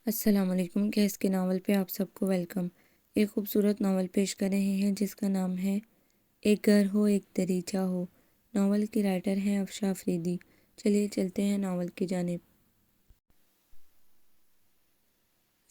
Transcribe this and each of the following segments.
السلام علیکم۔ کیس کے ناول پہ آپ سب کو ویلکم۔ ایک خوبصورت ناول پیش کر رہے ہیں جس کا نام ہے ایک گھر ہو ایک دریچہ ہو۔ ناول کی رائٹر ہیں افشا افریدی۔ چلیے چلتے ہیں ناول کی جانب۔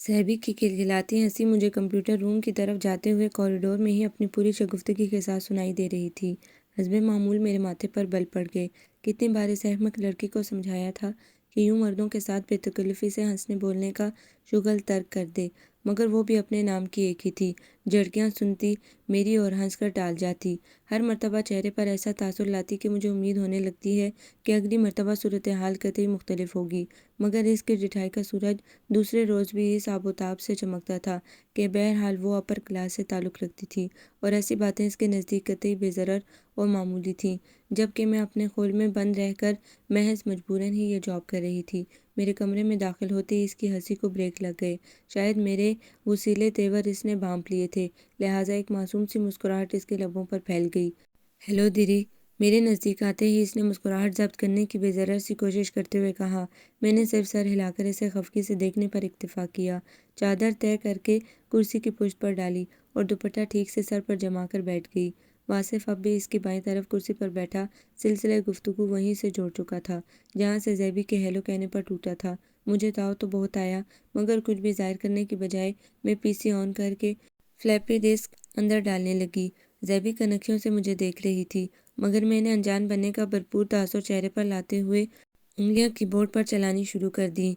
زیبی کی کھلکھلاتی ہنسی مجھے کمپیوٹر روم کی طرف جاتے ہوئے کوریڈور میں ہی اپنی پوری شگفتگی کے ساتھ سنائی دے رہی تھی۔ حسب معمول میرے ماتھے پر بل پڑ گئے۔ کتنی بار اس احمق لڑکی کو سمجھایا تھا کہ یوں مردوں کے ساتھ بے تکلفی سے ہنسنے بولنے کا شغل ترک کر دے، مگر وہ بھی اپنے نام کی ایک ہی تھی۔ جھڑکیاں سنتی میری اور ہنس کر ٹال جاتی۔ ہر مرتبہ چہرے پر ایسا تاثر لاتی کہ مجھے امید ہونے لگتی ہے کہ اگلی مرتبہ صورتحال قطعی مختلف ہوگی، مگر اس کی جٹھائی کا سورج دوسرے روز بھی اس آب و تاب سے چمکتا تھا کہ بہرحال وہ اپر کلاس سے تعلق رکھتی تھی اور ایسی باتیں اس کے نزدیک قطعی بے ضرر اور معمولی تھیں، جبکہ میں اپنے خول میں بند رہ کر محض مجبوراً ہی یہ جاب کر رہی تھی۔ میرے کمرے میں داخل ہوتے ہی اس کی ہنسی کو بریک لگ گئے۔ شاید میرے وسیلے تیور اس نے بھانپ لیے تھے، لہٰذا ایک معصوم سی مسکراہٹ اس کے لبوں پر پھیل گئی۔ ہیلو دیری۔ میرے نزدیک آتے ہی اس نے مسکراہٹ ضبط کرنے کی بے ضرر سی کوشش کرتے ہوئے کہا۔ میں نے صرف سر ہلا کر اسے خفگی سے دیکھنے پر اکتفا کیا۔ چادر طے کر کے کرسی کی پشت پر ڈالی اور دوپٹہ ٹھیک سے سر پر جما کر بیٹھ گئی۔ واصف اب بھی اس کی بائیں طرف کرسی پر بیٹھا سلسلہ گفتگو وہیں سے جوڑ چکا تھا جہاں سے زیبی کے ہیلو کہنے پر ٹوٹا تھا۔ مجھے تاؤ تو بہت آیا، مگر کچھ بھی ظاہر کرنے کی بجائے میں پی سی آن کر کے فلپی ڈسک اندر ڈالنے لگی۔ زیبی کنکھیوں سے مجھے دیکھ رہی تھی، مگر میں نے انجان بننے کا بھرپور تاثر چہرے پر لاتے ہوئے انگلیاں کی بورڈ پر چلانی شروع کر دیں۔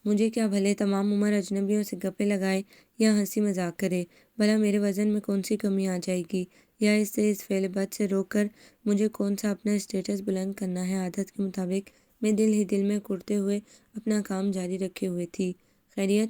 مجھے کیا بھلے تمام عمر اجنبیوں سے گپیں لگائے یا ہنسی مذاق کرے، بھلا میرے وزن میں کون سی کمی آ جائے گی، یا اس سے اس فعل بد سے روک کر مجھے کون سا اپنا اسٹیٹس بلند کرنا ہے۔ عادت کے مطابق میں دل ہی دل میں کرتے ہوئے اپنا کام جاری رکھے ہوئے تھی۔ خیریت؟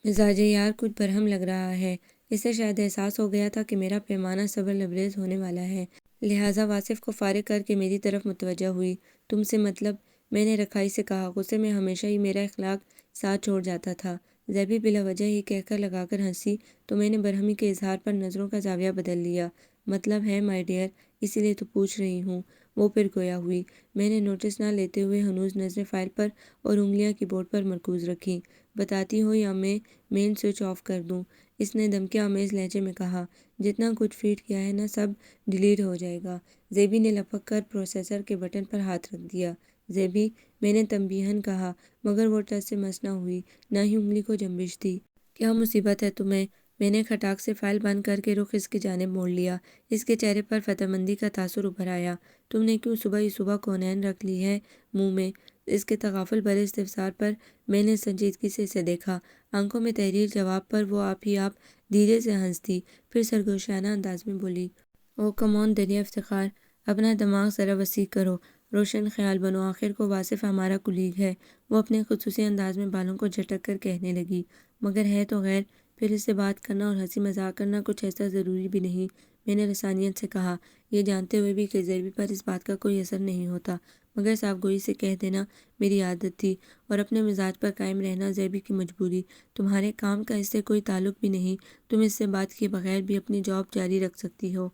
مزاج یار کچھ برہم لگ رہا ہے۔ اسے شاید احساس ہو گیا تھا کہ میرا پیمانہ صبر لبریز ہونے والا ہے، لہٰذا واصف کو فارغ کر کے میری طرف متوجہ ہوئی۔ تم سے مطلب؟ میں نے رکھائی سے کہا۔ غصے میں ہمیشہ ہی میرا اخلاق ساتھ چھوڑ جاتا تھا۔ زیبی بلا وجہ ہی کہکہ لگا کر ہنسی تو میں نے برہمی کے اظہار پر نظروں کا زاویہ بدل لیا۔ مطلب ہے مائی ڈیئر، اسی لیے تو پوچھ رہی ہوں۔ وہ پھر گویا ہوئی۔ میں نے نوٹس نہ لیتے ہوئے ہنوز نظریں فائل پر اور انگلیاں کی بورڈ پر مرکوز رکھیں۔ بتاتی ہو یا میں مین سوئچ آف کر دوں؟ اس نے دھمکی آمیز لہجے میں کہا۔ جتنا کچھ فیڈ کیا ہے نا سب ڈیلیٹ ہو جائے گا۔ زیبی نے لپک کر پروسیسر کے بٹن پر ہاتھ رکھ دیا۔ زیبی، میں نے تنبیہاً کہا، مگر وہ ٹچ سے مس نہ ہوئی، نہ ہی انگلی کو جنبش دی۔ کیا مصیبت ہے تمہیں؟ میں نے کھٹاک سے فائل بند کر کے رخ اس کی جانب موڑ لیا۔ اس کے چہرے پر فتح مندی کا تاثر ابھر آیا۔ تم نے کیوں صبح ہی صبح کونین رکھ لی ہے منہ میں؟ اس کے تغافل بھرے استفسار پر میں نے سنجیدگی سے اسے دیکھا۔ آنکھوں میں تحریر جواب پر وہ آپ ہی آپ دھیرے سے ہنس دی، پھر سرگوشیانہ انداز میں بولی، او کم آن دریا افتخار، اپنا دماغ ذرا وسیع کرو، روشن خیال بنو، آخر کو واصف ہمارا کلیگ ہے۔ وہ اپنے خصوصی انداز میں بالوں کو جھٹک کر کہنے لگی، مگر ہے تو غیر، پھر اس سے بات کرنا اور ہنسی مذاق کرنا کچھ ایسا ضروری بھی نہیں۔ میں نے رسانیت سے کہا، یہ جانتے ہوئے بھی کہ زیبی پر اس بات کا کوئی اثر نہیں ہوتا، مگر صاف گوئی سے کہہ دینا میری عادت تھی اور اپنے مزاج پر قائم رہنا زیبی کی مجبوری۔ تمہارے کام کا اس سے کوئی تعلق بھی نہیں، تم اس سے بات کیے بغیر بھی اپنی جاب جاری رکھ سکتی ہو۔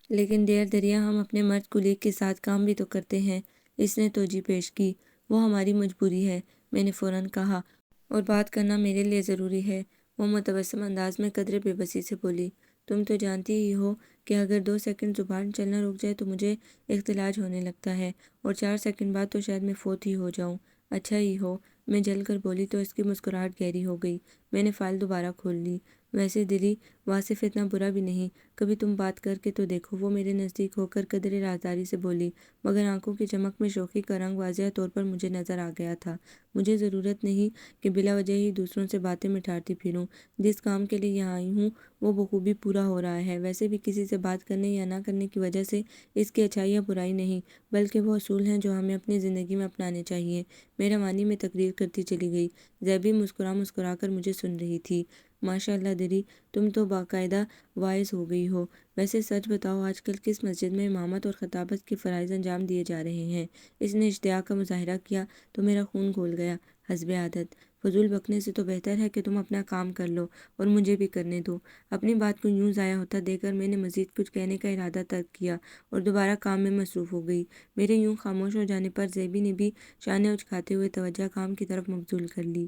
لیکن ڈیئر دریا، ہم اپنے مرد کلیگ کے ساتھ کام بھی تو کرتے ہیں۔ اس نے توجہ پیش کی۔ وہ ہماری مجبوری ہے، میں نے فوراً کہا، اور بات کرنا میرے لیے ضروری ہے۔ وہ متبسم انداز میں قدرے بے بسی سے بولی، تم تو جانتی ہی ہو کہ اگر 2 سیکنڈ زبان چلنا رک جائے تو مجھے اختلاج ہونے لگتا ہے، اور 4 سیکنڈ بعد تو شاید میں فوت ہی ہو جاؤں۔ اچھا ہی ہو، میں جل کر بولی تو اس کی مسکراہٹ گہری ہو گئی۔ میں نے فائل دوبارہ کھول لی۔ ویسے دلی، واصف اتنا برا بھی نہیں، کبھی تم بات کر کے تو دیکھو۔ وہ میرے نزدیک ہو کر قدرے رازداری سے بولی، مگر آنکھوں کی چمک میں شوخی کا رنگ واضح طور پر مجھے نظر آ گیا تھا۔ مجھے ضرورت نہیں کہ بلا وجہ ہی دوسروں سے باتیں مٹھاتی پھروں۔ جس کام کے لیے یہاں آئی ہوں وہ بخوبی پورا ہو رہا ہے۔ ویسے بھی کسی سے بات کرنے یا نہ کرنے کی وجہ سے اس کی اچھائی یا برائی نہیں، بلکہ وہ اصول ہیں جو ہمیں اپنی زندگی میں اپنانے چاہیے۔ میں روانی میں تقریر کرتی چلی گئی۔ زیبی مسکرا مسکرا کر مجھے سن رہی تھی۔ ماشاء اللہ دری، تم تو باقاعدہ واعظ ہو گئی ہو۔ ویسے سچ بتاؤ، آج کل کس مسجد میں امامت اور خطابت کے فرائض انجام دیے جا رہے ہیں؟ اس نے اشتیاق کا مظاہرہ کیا تو میرا خون کھول گیا۔ حسب عادت، فضول بکنے سے تو بہتر ہے کہ تم اپنا کام کر لو اور مجھے بھی کرنے دو۔ اپنی بات کو یوں ضائع ہوتا دیکھ کر میں نے مزید کچھ کہنے کا ارادہ ترک کیا اور دوبارہ کام میں مصروف ہو گئی۔ میرے یوں خاموش ہو جانے پر زیبی نے بھی شانے اچکاتے ہوئے توجہ کام کی طرف مبذول کر لی۔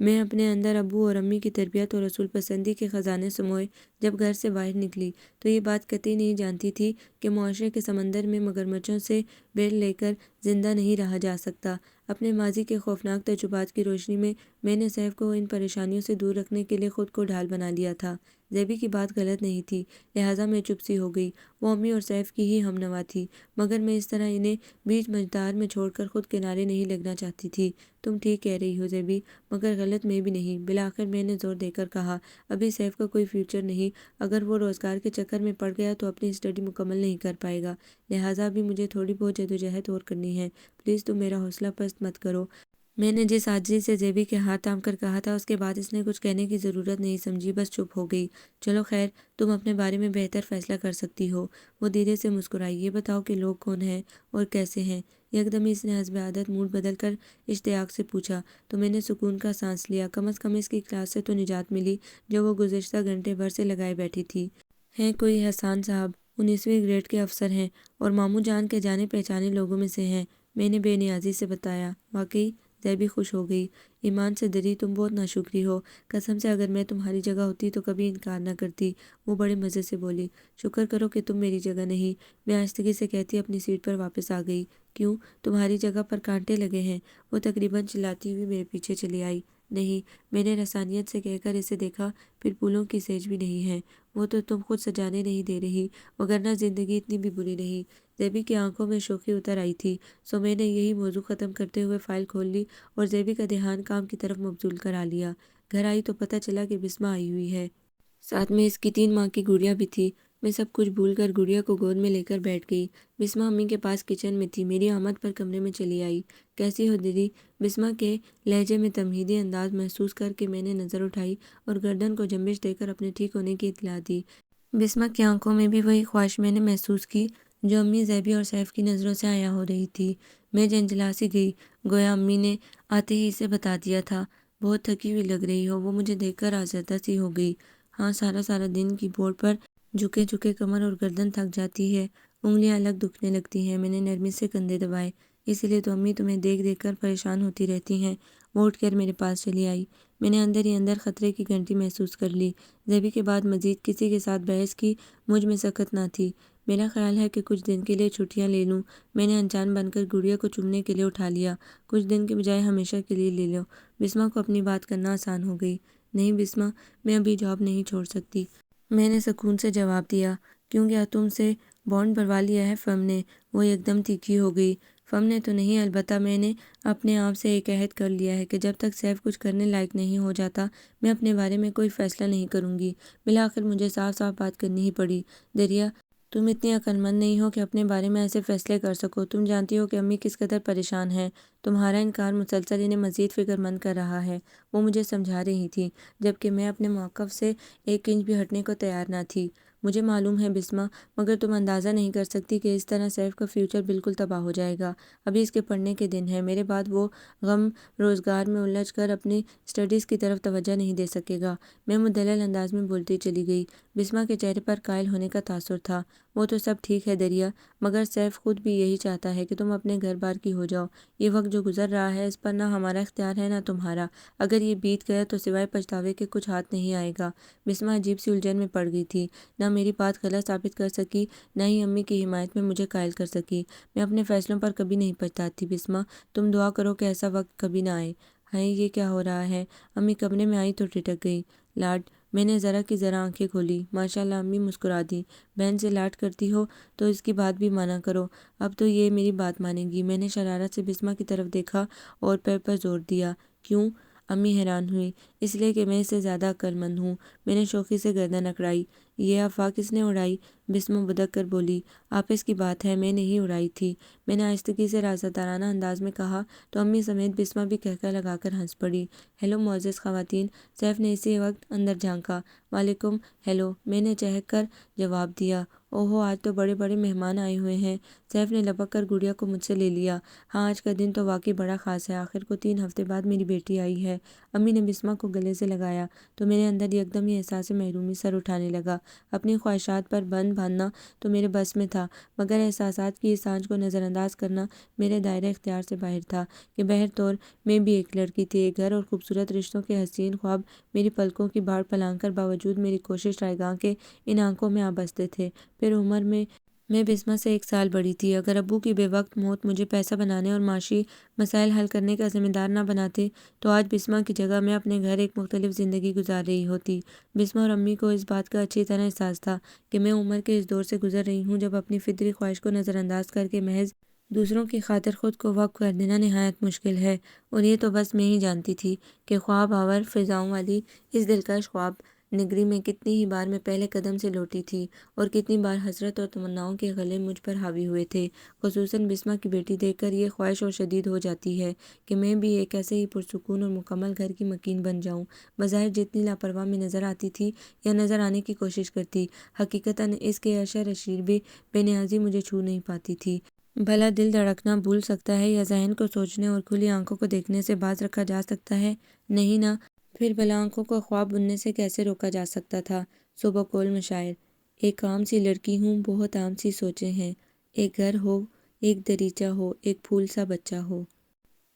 میں اپنے اندر ابو اور امی کی تربیت اور رسول پسندی کے خزانے سموئے جب گھر سے باہر نکلی تو یہ بات قطعی نہیں جانتی تھی کہ معاشرے کے سمندر میں مگرمچھوں سے بیل لے کر زندہ نہیں رہا جا سکتا۔ اپنے ماضی کے خوفناک تجربات کی روشنی میں نے سیف کو ان پریشانیوں سے دور رکھنے کے لیے خود کو ڈھال بنا لیا تھا۔ زیبی کی بات غلط نہیں تھی، لہٰذا میں چپ سی ہو گئی۔ وہ امی اور سیف کی ہی ہمنوا تھی، مگر میں اس طرح انہیں بیچ مجدار میں چھوڑ کر خود کنارے نہیں لگنا چاہتی تھی۔ تم ٹھیک کہہ رہی ہو زیبی، مگر غلط میں بھی نہیں۔ بالآخر میں نے زور دے کر کہا، ابھی سیف کا کوئی فیوچر نہیں۔ اگر وہ روزگار کے چکر میں پڑ گیا تو اپنی اسٹڈی مکمل نہیں کر پائے گا، لہٰذا ابھی مجھے تھوڑی بہت جدوجہد اور کرنی ہے۔ پلیز تم میرا حوصلہ پست مت کرو۔ میں نے جس عاجزی سے زیبی کے ہاتھ تھام کر کہا تھا اس کے بعد اس نے کچھ کہنے کی ضرورت نہیں سمجھی، بس چپ ہو گئی۔ چلو خیر، تم اپنے بارے میں بہتر فیصلہ کر سکتی ہو۔ وہ دھیرے سے مسکرائی۔ یہ بتاؤ کہ لوگ کون ہیں اور کیسے ہیں؟ یکدم اس نے حسب عادت موڈ بدل کر اشتیاق سے پوچھا تو میں نے سکون کا سانس لیا۔ کم از کم اس کی کلاس سے تو نجات ملی جو وہ گزشتہ گھنٹے بھر سے لگائے بیٹھی تھی۔ ہیں کوئی احسان صاحب، 19ویں گریڈ کے افسر ہیں اور ماموں جان کے جانے پہچانے لوگوں میں سے ہیں، میں نے بے نیازی سے بتایا۔ واقعی؟ زیبی خوش ہو گئی۔ ایمان سے دری، تم بہت ناشکری ہو، قسم سے اگر میں تمہاری جگہ ہوتی تو کبھی انکار نہ کرتی۔ وہ بڑے مزے سے بولی۔ شکر کرو کہ تم میری جگہ نہیں، میں آہستگی سے کہتی اپنی سیٹ پر واپس آ گئی۔ کیوں، تمہاری جگہ پر کانٹے لگے ہیں؟ وہ تقریباً چلاتی ہوئی میرے پیچھے چلی آئی۔ نہیں، میں نے رسانیت سے کہہ کر اسے دیکھا، پھر پھولوں کی سیج بھی نہیں ہے، وہ تو تم خود سجانے نہیں دے رہی، وگرنہ زندگی اتنی بھی بری نہیں۔ زیبی کی آنکھوں میں شوخی اتر آئی تھی، سو میں نے یہی موضوع ختم کرتے ہوئے فائل کھول لی اور زیبی کا دھیان کام کی طرف مبذول کرا لیا۔ گھر آئی تو پتہ چلا کہ بسمہ آئی ہوئی ہے، ساتھ میں اس کی 3 ماہ کی گڑیا بھی تھی۔ میں سب کچھ بھول کر گڑیا کو گود میں لے کر بیٹھ گئی۔ بسمہ امی کے پاس کچن میں تھی، میری آمد پر کمرے میں چلی آئی۔ کیسی ہو دیدی؟ بسمہ کے لہجے میں تمہیدی انداز محسوس کر کے میں نے نظر اٹھائی اور گردن کو جنبش دے کر اپنے ٹھیک ہونے کی اطلاع دی۔ بسمہ کی آنکھوں میں بھی وہی خواہش میں نے محسوس کی جو امی، زیبی اور سیف کی نظروں سے عیاں ہو رہی تھی۔ میں جھنجھلا سی گئی، گویا امی نے آتے ہی اسے بتا دیا تھا۔ بہت تھکی ہوئی لگ رہی ہو، وہ مجھے دیکھ کر آزردہ سی ہو گئی۔ ہاں، سارا دن کی بورڈ پر جھکے جھکے کمر اور گردن تھک جاتی ہے، انگلیاں الگ دکھنے لگتی ہیں۔ میں نے نرمی سے کندھے دبائے۔ اسی لیے تو امی تمہیں دیکھ دیکھ کر پریشان ہوتی رہتی ہیں۔ وہ اٹھ کر میرے پاس چلی آئی۔ میں نے اندر ہی اندر خطرے کی گھنٹی محسوس کر لی۔ زیبی کے بعد مزید کسی کے ساتھ بحث کی مجھ میں سخت نہ تھی۔ میرا خیال ہے کہ کچھ دن کے لیے چھٹیاں لے لوں۔ میں نے انجان بن کر گڑیا کو چومنے کے لیے اٹھا لیا۔ کچھ دن کے بجائے ہمیشہ کے لیے لے لو۔ بسمہ کو اپنی بات کرنا آسان ہو گئی۔ نہیں بسمہ، میں ابھی جاب نہیں چھوڑ سکتی، میں نے سکون سے جواب دیا۔ کیوں، کیا تم سے بانڈ بھروا لیا ہے فرم نے؟ وہ یکدم تیکھی ہو گئی۔ فرم نے تو نہیں، البتہ میں نے اپنے آپ سے ایک عہد کر لیا ہے کہ جب تک سیف کچھ کرنے لائق نہیں ہو جاتا میں اپنے بارے میں کوئی فیصلہ نہیں کروں گی۔ بالآخر مجھے صاف صاف بات کرنی ہی پڑی۔ دریا، تم اتنی عقل مند نہیں ہو کہ اپنے بارے میں ایسے فیصلے کر سکو۔ تم جانتی ہو کہ امی کس قدر پریشان ہیں، تمہارا انکار مسلسل انہیں مزید فکر مند کر رہا ہے۔ وہ مجھے سمجھا رہی تھی، جبکہ میں اپنے موقف سے 1 انچ بھی ہٹنے کو تیار نہ تھی۔ مجھے معلوم ہے بسمہ، مگر تم اندازہ نہیں کر سکتی کہ اس طرح سیف کا فیوچر بالکل تباہ ہو جائے گا۔ ابھی اس کے پڑھنے کے دن ہیں، میرے بعد وہ غم روزگار میں الجھ کر اپنی اسٹڈیز کی طرف توجہ نہیں دے سکے گا۔ میں مدلل انداز میں بولتی چلی گئی۔ بسمہ کے چہرے پر قائل ہونے کا تاثر تھا۔ وہ تو سب ٹھیک ہے دریا، مگر سیف خود بھی یہی چاہتا ہے کہ تم اپنے گھر بار کی ہو جاؤ۔ یہ وقت جو گزر رہا ہے اس پر نہ ہمارا اختیار ہے نہ تمہارا۔ اگر یہ بیت گیا تو سوائے پچھتاوے کے کچھ ہاتھ نہیں آئے گا۔ بسمہ عجیب سی الجھن میں پڑ گئی تھی، نہ میری بات غلط ثابت کر سکی نہ ہی امی کی حمایت میں مجھے قائل کر سکی۔ میں اپنے فیصلوں پر کبھی نہیں پچھتاتی بسمہ، تم دعا کرو کہ ایسا وقت کبھی نہ آئے۔ ہائے، یہ کیا ہو رہا ہے؟ امی کمرے میں آئی تو ٹھٹک گئی۔ لاڈ؟ میں نے ذرا کی ذرا آنکھیں کھولی۔ ماشاءاللہ، امی مسکرا دیں۔ بہن سے لاڈ کرتی ہو تو اس کی بات بھی مانا کرو، اب تو یہ میری بات مانے گی۔ میں نے شرارت سے بسمہ کی طرف دیکھا اور پیر پر زور دیا۔ کیوں؟ امی حیران ہوئی۔ اس لیے کہ میں اس سے زیادہ عقل مند ہوں۔ میں نے شوخی سے گردن اکڑائی۔ یہ افواہ کس نے اڑائی؟ بسمہ بدک کر بولی۔ آپس کی بات ہے، میں نے ہی اڑائی تھی، میں نے آہستگی سے رازدارانہ انداز میں کہا تو امی سمیت بسمہ بھی قہقہ لگا کر ہنس پڑی۔ ہیلو معزز خواتین، سیف نے اسی وقت اندر جھانکا۔ وعلیکم۔ ہیلو، میں نے چہک کر جواب دیا۔ اوہو، آج تو بڑے بڑے مہمان آئے ہوئے ہیں۔ سیف نے لپک کر گڑیا کو مجھ سے لے لیا۔ ہاں، آج کا دن تو واقعی بڑا خاص ہے، آخر کو 3 ہفتے بعد میری بیٹی آئی ہے۔ امی نے بسمہ کو گلے سے لگایا تو میرے اندر یکدم ہی احساس محرومی سر اٹھانے لگا۔ اپنی خواہشات پر بند باندھنا تو میرے بس میں تھا، مگر احساسات کی اس سانچ کو نظر انداز کرنا میرے دائرۂ اختیار سے باہر تھا کہ بہرطور میں بھی ایک لڑکی تھی، ایک گھر اور خوبصورت رشتوں کے حسین خواب میری پلکوں کی باڑ پھلانگ کر باوجود میری کوشش رائیگاں کے ان آنکھوں میں آ بستے تھے۔ پھر عمر میں بسمہ سے 1 سال بڑی تھی۔ اگر ابو کی بے وقت موت مجھے پیسہ بنانے اور معاشی مسائل حل کرنے کا ذمہ دار نہ بناتے تو آج بسمہ کی جگہ میں اپنے گھر ایک مختلف زندگی گزار رہی ہوتی۔ بسمہ اور امی کو اس بات کا اچھی طرح احساس تھا کہ میں عمر کے اس دور سے گزر رہی ہوں جب اپنی فطری خواہش کو نظر انداز کر کے محض دوسروں کی خاطر خود کو وقف کر دینا نہایت مشکل ہے، اور یہ تو بس میں ہی جانتی تھی کہ خواب آور فضاؤں والی اس دلکش خواب نگری میں کتنی ہی بار میں پہلے قدم سے لوٹی تھی اور کتنی بار حسرت اور تمناؤں کے غلے مجھ پر حاوی ہوئے تھے۔ خصوصاً بسمہ کی بیٹی دیکھ کر یہ خواہش اور شدید ہو جاتی ہے کہ میں بھی ایک ایسے ہی پرسکون اور مکمل گھر کی مکین بن جاؤں۔ بظاہر جتنی لاپرواہ میں نظر آتی تھی یا نظر آنے کی کوشش کرتی، حقیقتاً اس کے اشر اشیر بے نیازی مجھے چھو نہیں پاتی تھی۔ بھلا دل دھڑکنا بھول سکتا ہے یا ذہن کو سوچنے اور کھلی آنکھوں کو دیکھنے سے باز رکھا جا سکتا ہے؟ نہیں نا۔ پھر بھلا آنکھوں کو خواب بننے سے کیسے روکا جا سکتا تھا؟ صبح کول مشاعر: ایک عام سی لڑکی ہوں، بہت عام سی سوچیں ہیں، ایک گھر ہو، ایک دریچہ ہو، ایک پھول سا بچہ ہو۔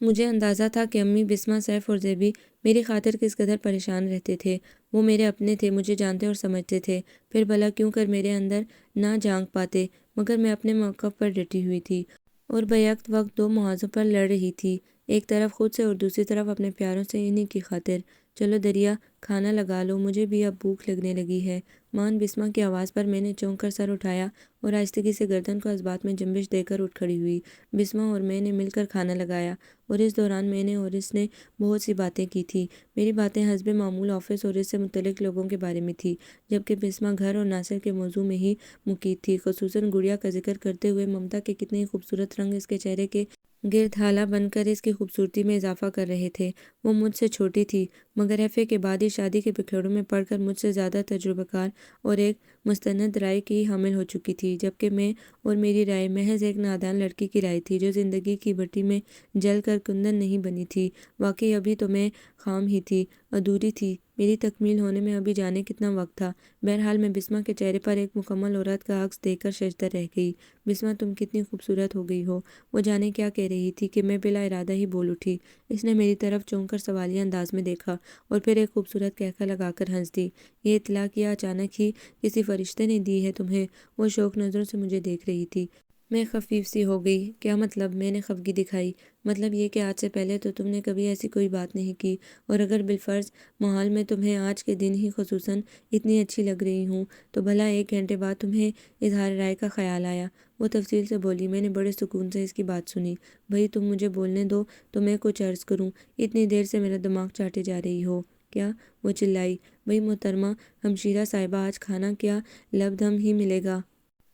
مجھے اندازہ تھا کہ امی، بسمہ، سیف اور زیبی میری خاطر کس قدر پریشان رہتے تھے۔ وہ میرے اپنے تھے، مجھے جانتے اور سمجھتے تھے۔ پھر بھلا کیوں کر میرے اندر نہ جھانک پاتے، مگر میں اپنے موقف پر ڈٹی ہوئی تھی اور بیک وقت 2 محاذوں پر لڑ رہی تھی، ایک طرف خود سے اور دوسری طرف اپنے پیاروں سے، انہی کی خاطر۔ چلو دریا، کھانا لگا لو، مجھے بھی اب بھوک لگنے لگی ہے۔ مان بسمہ کی آواز پر میں نے چونک کر سر اٹھایا اور آہستگی سے گردن کو اسبات میں جنبش دے کر اٹھ کھڑی ہوئی۔ بسمہ اور میں نے مل کر کھانا لگایا اور اس دوران میں نے اور اس نے بہت سی باتیں کی تھیں۔ میری باتیں حسب معمول آفس اور اس سے متعلق لوگوں کے بارے میں تھیں، جبکہ بسمہ گھر اور ناصر کے موضوع میں ہی مقید تھی، خصوصاً گڑیا کا ذکر کرتے ہوئے ممتا کے کتنے ہی خوبصورت رنگ اس کے چہرے کے گرد ہالہ بن کر اس کی خوبصورتی میں اضافہ کر رہے تھے۔ وہ مجھ سے چھوٹی تھی، مگر ایف اے کے بعد ہی شادی کے پکھیڑوں میں پڑ کر مجھ سے زیادہ تجربہ کار اور ایک مستند رائے کی حامل ہو چکی تھی، جبکہ میں اور میری رائے محض ایک نادان لڑکی کی رائے تھی جو زندگی کی بھٹی میں جل کر کندن نہیں بنی تھی۔ واقعی ابھی تو میں خام ہی تھی، ادھوری تھی، میری تکمیل ہونے میں ابھی جانے کتنا وقت تھا۔ بہرحال میں بسمہ کے چہرے پر ایک مکمل عورت کا عکس دیکھ کر ششدر رہ گئی۔ بسمہ، تم کتنی خوبصورت ہو گئی ہو، وہ جانے کیا کہہ رہی تھی کہ میں بلا ارادہ ہی بول اٹھی۔ اس نے میری طرف چونک کر سوالیہ انداز میں دیکھا اور پھر ایک خوبصورت قہقہ لگا کر ہنس دی۔ یہ اطلاع کیا اچانک ہی کسی فرشتے نے دی ہے تمہیں؟ وہ شوق نظروں سے مجھے دیکھ رہی تھی۔ میں خفیف سی ہو گئی۔ کیا مطلب؟ میں نے خفگی دکھائی۔ مطلب یہ کہ آج سے پہلے تو تم نے کبھی ایسی کوئی بات نہیں کی، اور اگر بالفرض محال میں تمہیں آج کے دن ہی خصوصاً اتنی اچھی لگ رہی ہوں تو بھلا 1 گھنٹے بعد تمہیں اظہار رائے کا خیال آیا؟ وہ تفصیل سے بولی۔ میں نے بڑے سکون سے اس کی بات سنی۔ بھئی تم مجھے بولنے دو تو میں کچھ عرض کروں، اتنی دیر سے میرا دماغ چاٹے جا رہی ہو۔ کیا؟ وہ چلائی۔ بھئی محترمہ ہمشیرہ صاحبہ، آج کھانا کیا لب دم ہی ملے گا؟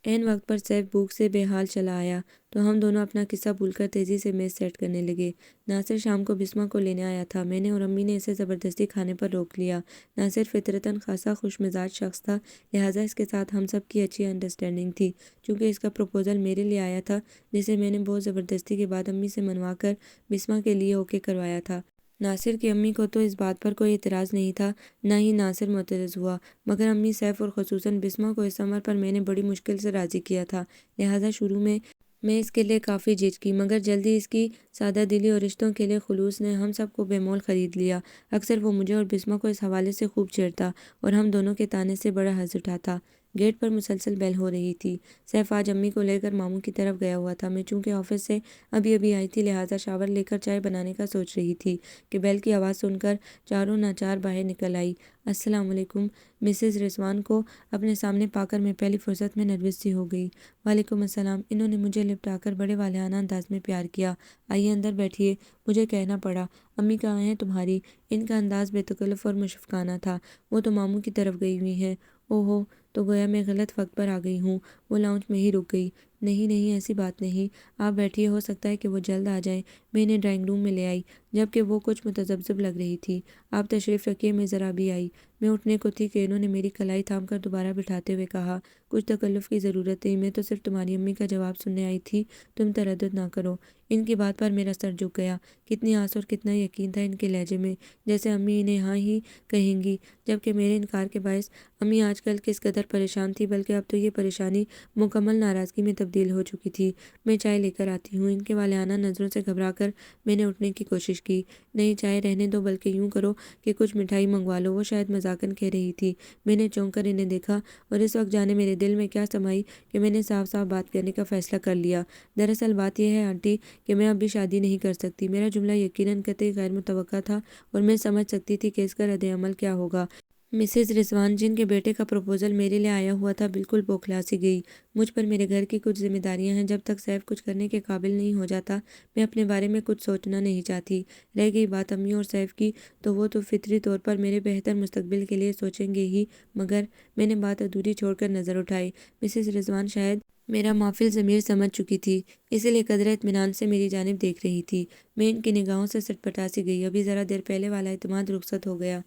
عین وقت پر سیف بھوک سے بے حال چلا آیا تو ہم دونوں اپنا قصہ بھول کر تیزی سے میز سیٹ کرنے لگے۔ ناصر شام کو بسمہ کو لینے آیا تھا۔ میں نے اور امی نے اسے زبردستی کھانے پر روک لیا۔ ناصر فطرتاً خاصا خوش مزاج شخص تھا، لہٰذا اس کے ساتھ ہم سب کی اچھی انڈرسٹینڈنگ تھی۔ چونکہ اس کا پروپوزل میرے لیے آیا تھا، جسے میں نے بہت زبردستی کے بعد امی سے منوا کر بسمہ کے لیے اوکے کروایا تھا۔ ناصر کی امی کو تو اس بات پر کوئی اعتراض نہیں تھا، نہ ہی ناصر معترض ہوا، مگر امی، سیف اور خصوصاً بسمہ کو اس امر پر میں نے بڑی مشکل سے راضی کیا تھا، لہٰذا شروع میں اس کے لیے کافی جھجکی، مگر جلدی اس کی سادہ دلی اور رشتوں کے لیے خلوص نے ہم سب کو بے مول خرید لیا۔ اکثر وہ مجھے اور بسمہ کو اس حوالے سے خوب چھیڑتا اور ہم دونوں کے طانے سے بڑا حظ اٹھاتا۔ گیٹ پر مسلسل بیل ہو رہی تھی۔ سیف آج امی کو لے کر ماموں کی طرف گیا ہوا تھا۔ میں چونکہ آفس سے ابھی آئی تھی، لہٰذا شاور لے کر چائے بنانے کا سوچ رہی تھی کہ بیل کی آواز سن کر چاروں ناچار باہر نکل آئی۔ السلام علیکم۔ مسز رضوان کو اپنے سامنے پا کر میں پہلی فرصت میں نروس سی ہو گئی۔ وعلیکم السلام۔ انہوں نے مجھے لپٹا کر بڑے والہانہ انداز میں پیار کیا۔ آئیے اندر بیٹھیے، مجھے کہنا پڑا۔ امی کہاں ہیں تمہاری؟ ان کا انداز بے تکلف اور مشفقانہ تھا۔ وہ تو ماموں کی طرف گئی ہوئی ہیں۔ اوہو، تو گویا میں غلط وقت پر آ گئی ہوں۔ وہ لاؤنج میں ہی رک گئی۔ نہیں نہیں, ایسی بات نہیں، آپ بیٹھیے، ہو سکتا ہے کہ وہ جلد آ جائیں۔ میں انہیں ڈرائنگ روم میں لے آئی جبکہ وہ کچھ متذبذب لگ رہی تھی۔ آپ تشریف رکھیے، میں ذرا بھی آئی۔ میں اٹھنے کو تھی کہ انہوں نے میری کلائی تھام کر دوبارہ بٹھاتے ہوئے کہا، کچھ تکلف کی ضرورت نہیں، میں تو صرف تمہاری امی کا جواب سننے آئی تھی، تم تردد نہ کرو۔ ان کی بات پر میرا سر جھک گیا۔ کتنی آس اور کتنا یقین تھا ان کے لہجے میں، جیسے امی انہیں ہاں ہی کہیں گی، جبکہ میرے انکار کے باعث امی آج کل کس قدر پریشان تھی، بلکہ اب تو یہ پریشانی مکمل ناراضگی میں تبدیل ہو چکی تھی۔ میں چائے لے کر آتی ہوں۔ ان کے والہانہ نظروں سے گھبرا کر میں نے اٹھنے کی کوشش کی۔ نہیں، چائے رہنے دو، بلکہ یوں کرو کہ کچھ مٹھائی منگوا لو، وہ شاید مذاقاً کہہ رہی تھی۔ میں نے چونک کر انہیں دیکھا اور اس وقت جانے میرے دل میں کیا سمائی کہ میں نے صاف صاف بات کرنے کا فیصلہ کر لیا۔ دراصل بات یہ ہے آنٹی کہ میں اب بھی شادی نہیں کر سکتی۔ میرا جملہ یقیناً قطعی غیر متوقع تھا اور میں سمجھ سکتی تھی کہ اس کا رد عمل کیا ہوگا۔ مسز رضوان، جن کے بیٹے کا پروپوزل میرے لیے آیا ہوا تھا، بالکل بوکھلا سی گئی۔ مجھ پر میرے گھر کی کچھ ذمہ داریاں ہیں۔ جب تک سیف کچھ کرنے کے قابل نہیں ہو جاتا، میں اپنے بارے میں کچھ سوچنا نہیں چاہتی۔ رہ گئی بات امی اور سیف کی، تو وہ تو فطری طور پر میرے بہتر مستقبل کے لیے سوچیں گے ہی، مگر میں نے بات ادھوری چھوڑ کر نظر اٹھائی۔ مسز رضوان شاید میرا مافل ضمیر سمجھ چکی تھی، اسی لیے قدرے اطمینان سے میری جانب دیکھ رہی تھی۔ میں ان کی نگاہوں سے سٹپٹا سی گئی۔ ابھی ذرا دیر پہلے والا اعتماد رخصت ہو گیا۔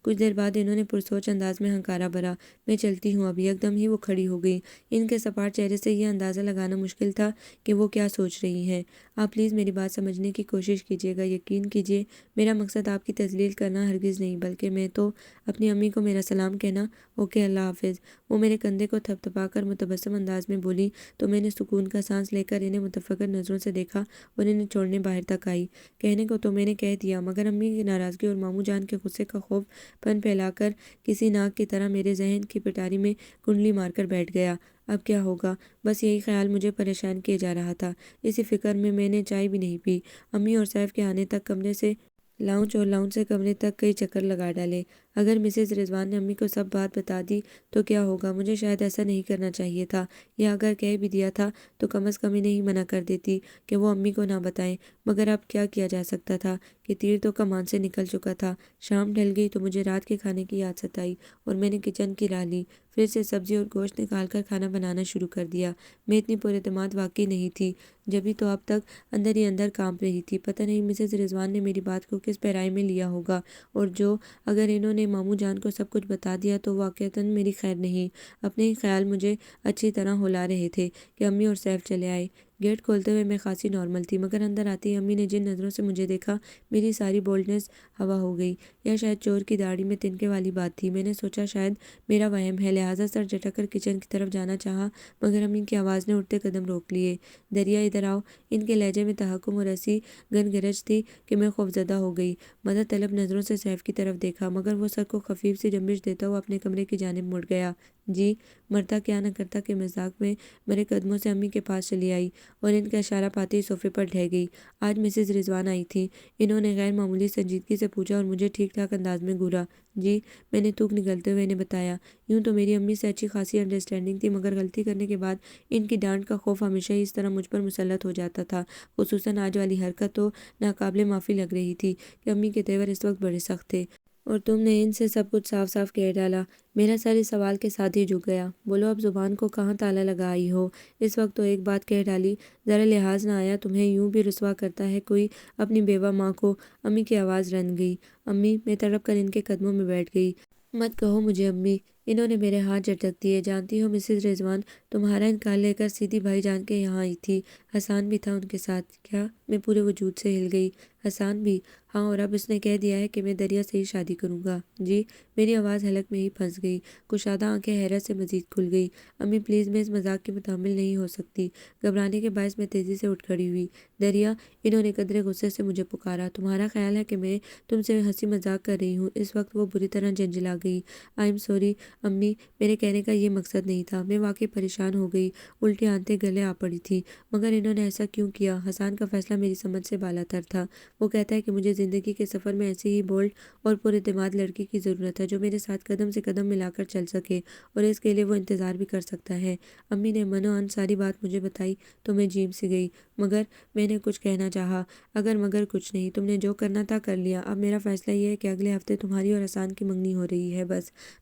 کچھ دیر بعد انہوں نے پرسوچ انداز میں ہنکارا بھرا، میں چلتی ہوں اب۔ یکدم ہی وہ کھڑی ہو گئی۔ ان کے سپاٹ چہرے سے یہ اندازہ لگانا مشکل تھا کہ وہ کیا سوچ رہی ہیں۔ آپ پلیز میری بات سمجھنے کی کوشش کیجیے گا۔ یقین کیجیے، میرا مقصد آپ کی تذلیل کرنا ہرگز نہیں، بلکہ میں تو اپنی امی کو میرا سلام کہنا۔ اوکے، اللہ حافظ۔ وہ میرے کندھے کو تھپ تھپا کر متبسم انداز میں بولی تو میں نے سکون کا سانس لے کر انہیں متفکر نظروں سے دیکھا اور انہیں چھوڑنے باہر تک آئی۔ کہنے کو تو میں نے کہہ دیا، مگر امی کی ناراضگی اور ماموں جان کے غصے کا خوف پن پھیلا کر کسی ناگ کی طرح میرے ذہن کی پٹاری میں کنڈلی مار کر بیٹھ گیا۔ اب کیا ہوگا، بس یہی خیال مجھے پریشان کیے جا رہا تھا۔ اسی فکر میں نے چائے بھی نہیں پی۔ امی اور سیف کے آنے تک کمرے سے لاؤنج اور لاؤنج سے کمرے تک کئی چکر لگا ڈالے۔ اگر مسز رضوان نے امی کو سب بات بتا دی تو کیا ہوگا؟ مجھے شاید ایسا نہیں کرنا چاہیے تھا، یا اگر کہہ بھی دیا تھا تو کم از کم انہیں منع کر دیتی کہ وہ امی کو نہ بتائیں۔ مگر اب کیا کیا جا سکتا تھا کہ تیر تو کمان سے نکل چکا تھا۔ شام ڈھل گئی تو مجھے رات کے کھانے کی یاد ستائی اور میں نے کچن کی راہ لی۔ فریج سے سبزی اور گوشت نکال کر کھانا بنانا شروع کر دیا۔ میں اتنی پر اعتماد واقعی نہیں تھی، جبھی تو اب تک اندر ہی اندر کانپ رہی تھی۔ پتہ نہیں مسز رضوان نے میری بات کو کس پیرائی میں لیا ہوگا، اور جو اگر انہوں نے ماموں جان کو سب کچھ بتا دیا تو واقعتاً میری خیر نہیں۔ اپنے ہی خیال مجھے اچھی طرح ہلا رہے تھے کہ امی اور سیف چلے آئے۔ گیٹ کھولتے ہوئے میں خاصی نارمل تھی، مگر اندر آتے ہی امی نے جن نظروں سے مجھے دیکھا، میری ساری بولڈنس ہوا ہو گئی۔ یا شاید چور کی داڑھی میں تنکے والی بات تھی۔ میں نے سوچا شاید میرا وہم ہے، لہٰذا سر جھٹک کر کچن کی طرف جانا چاہا، مگر امی کی آواز نے اٹھتے قدم روک لیے۔ دریا، ادھر آؤ۔ ان کے لہجے میں تحکم اور ایسی گن گرج تھی کہ میں خوفزدہ ہو گئی۔ مدد طلب نظروں سے سیف کی طرف دیکھا، مگر وہ سر کو خفیف سی جنبش دیتا ہوا اپنے کمرے کی جانب مڑ گیا۔ جی، مرتا کیا نہ کرتا کہ مذاق میں مرے قدموں سے امی کے پاس چلی آئی اور ان کا اشارہ پاتے ہی صوفے پر ڈھہ گئی۔ آج مسز رضوان آئی تھیں۔ انہوں نے غیر معمولی سنجیدگی سے پوچھا اور مجھے ٹھیک ٹھاک انداز میں گھورا۔ جی، میں نے تھوک نگلتے ہوئے انہیں بتایا۔ یوں تو میری امی سے اچھی خاصی انڈرسٹینڈنگ تھی، مگر غلطی کرنے کے بعد ان کی ڈانٹ کا خوف ہمیشہ ہی اس طرح مجھ پر مسلط ہو جاتا تھا۔ خصوصاً آج والی حرکت تو ناقابل معافی لگ رہی تھی کہ امی کے تیور اس وقت بڑے سخت تھے، اور تم نے ان سے سب کچھ صاف صاف کہہ ڈالا۔ میرا سر اس سوال کے ساتھ ہی جھک گیا۔ بولو، اب زبان کو کہاں تالا لگا آئی ہو؟ اس وقت تو ایک بات کہہ ڈالی، ذرا لحاظ نہ آیا؟ تمہیں یوں بھی رسوا کرتا ہے کوئی اپنی بیوہ ماں کو؟ امی کی آواز رن گئی۔ امی، میں تڑپ کر ان کے قدموں میں بیٹھ گئی۔ مت کہو مجھے امی۔ انہوں نے میرے ہاتھ جھٹک دیے۔ جانتی ہو مسز رضوان، تمہارا انکار لے کر سیدھی بھائی جان کے یہاں آئی تھی۔ حسان بھی تھا ان کے ساتھ۔ کیا؟ میں پورے وجود سے ہل گئی۔ حسان بھی؟ ہاں، اور اب اس نے کہہ دیا ہے کہ میں دریا سے ہی شادی کروں گا۔ جی؟ میری آواز حلق میں ہی پھنس گئی۔ کشادہ آنکھیں حیرت سے مزید کھل گئی۔ امی پلیز، میں اس مذاق کی متحمل نہیں ہو سکتی۔ گھبرانے کے باعث میں تیزی سے اٹھ کھڑی ہوئی۔ دریا، انہوں نے قدرے غصے سے مجھے پکارا، تمہارا خیال ہے کہ میں تم سے ہنسی مذاق کر رہی ہوں؟ اس وقت وہ بری طرح جھنجھلا گئی۔ آئی ایم سوری امی، میرے کہنے کا یہ مقصد نہیں تھا۔ میں واقعی پریشان ہو گئی، الٹی آنتیں گلے آ پڑی تھی۔ مگر انہوں نے ایسا کیوں کیا؟ حسان کا فیصلہ میری سمجھ سے بالا تر تھا۔ وہ کہتا ہے کہ مجھے زندگی کے سفر میں ایسی ہی بولڈ اور پر اعتماد لڑکی کی ضرورت ہے جو میرے ساتھ قدم سے قدم ملا کر چل سکے، اور اس کے لیے وہ انتظار بھی کر سکتا ہے۔ امی نے من و عن ساری بات مجھے بتائی تو میں جھیم سی گئی، مگر میں نے کچھ کہنا چاہا۔ اگر مگر کچھ نہیں، تم نے جو کرنا تھا کر لیا۔ اب میرا فیصلہ یہ ہے کہ اگلے ہفتے تمہاری اور حسان کی منگنی ہو رہی ہے۔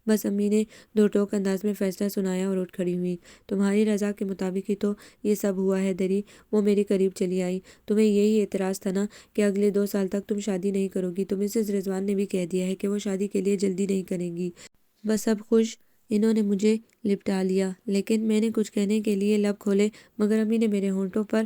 بس امی نے دو ٹوک انداز میں فیصلہ سنایا اور اٹھ کھڑی ہوئی۔ تمہاری رضا کے مطابق ہی تو یہ سب ہوا ہے دری۔ وہ میرے قریب چلی آئی۔ تمہیں یہی اعتراض تھا نا کہ اگلے 2 سال تک تم شادی نہیں کرو گی، تو مسز رضوان نے بھی کہہ دیا ہے کہ وہ شادی کے لیے جلدی نہیں کریں گی۔ بس اب خوش۔ انہوں نے مجھے لپٹا لیا، لیکن میں نے کچھ کہنے کے لیے لب کھولے مگر امی نے میرے ہونٹوں پر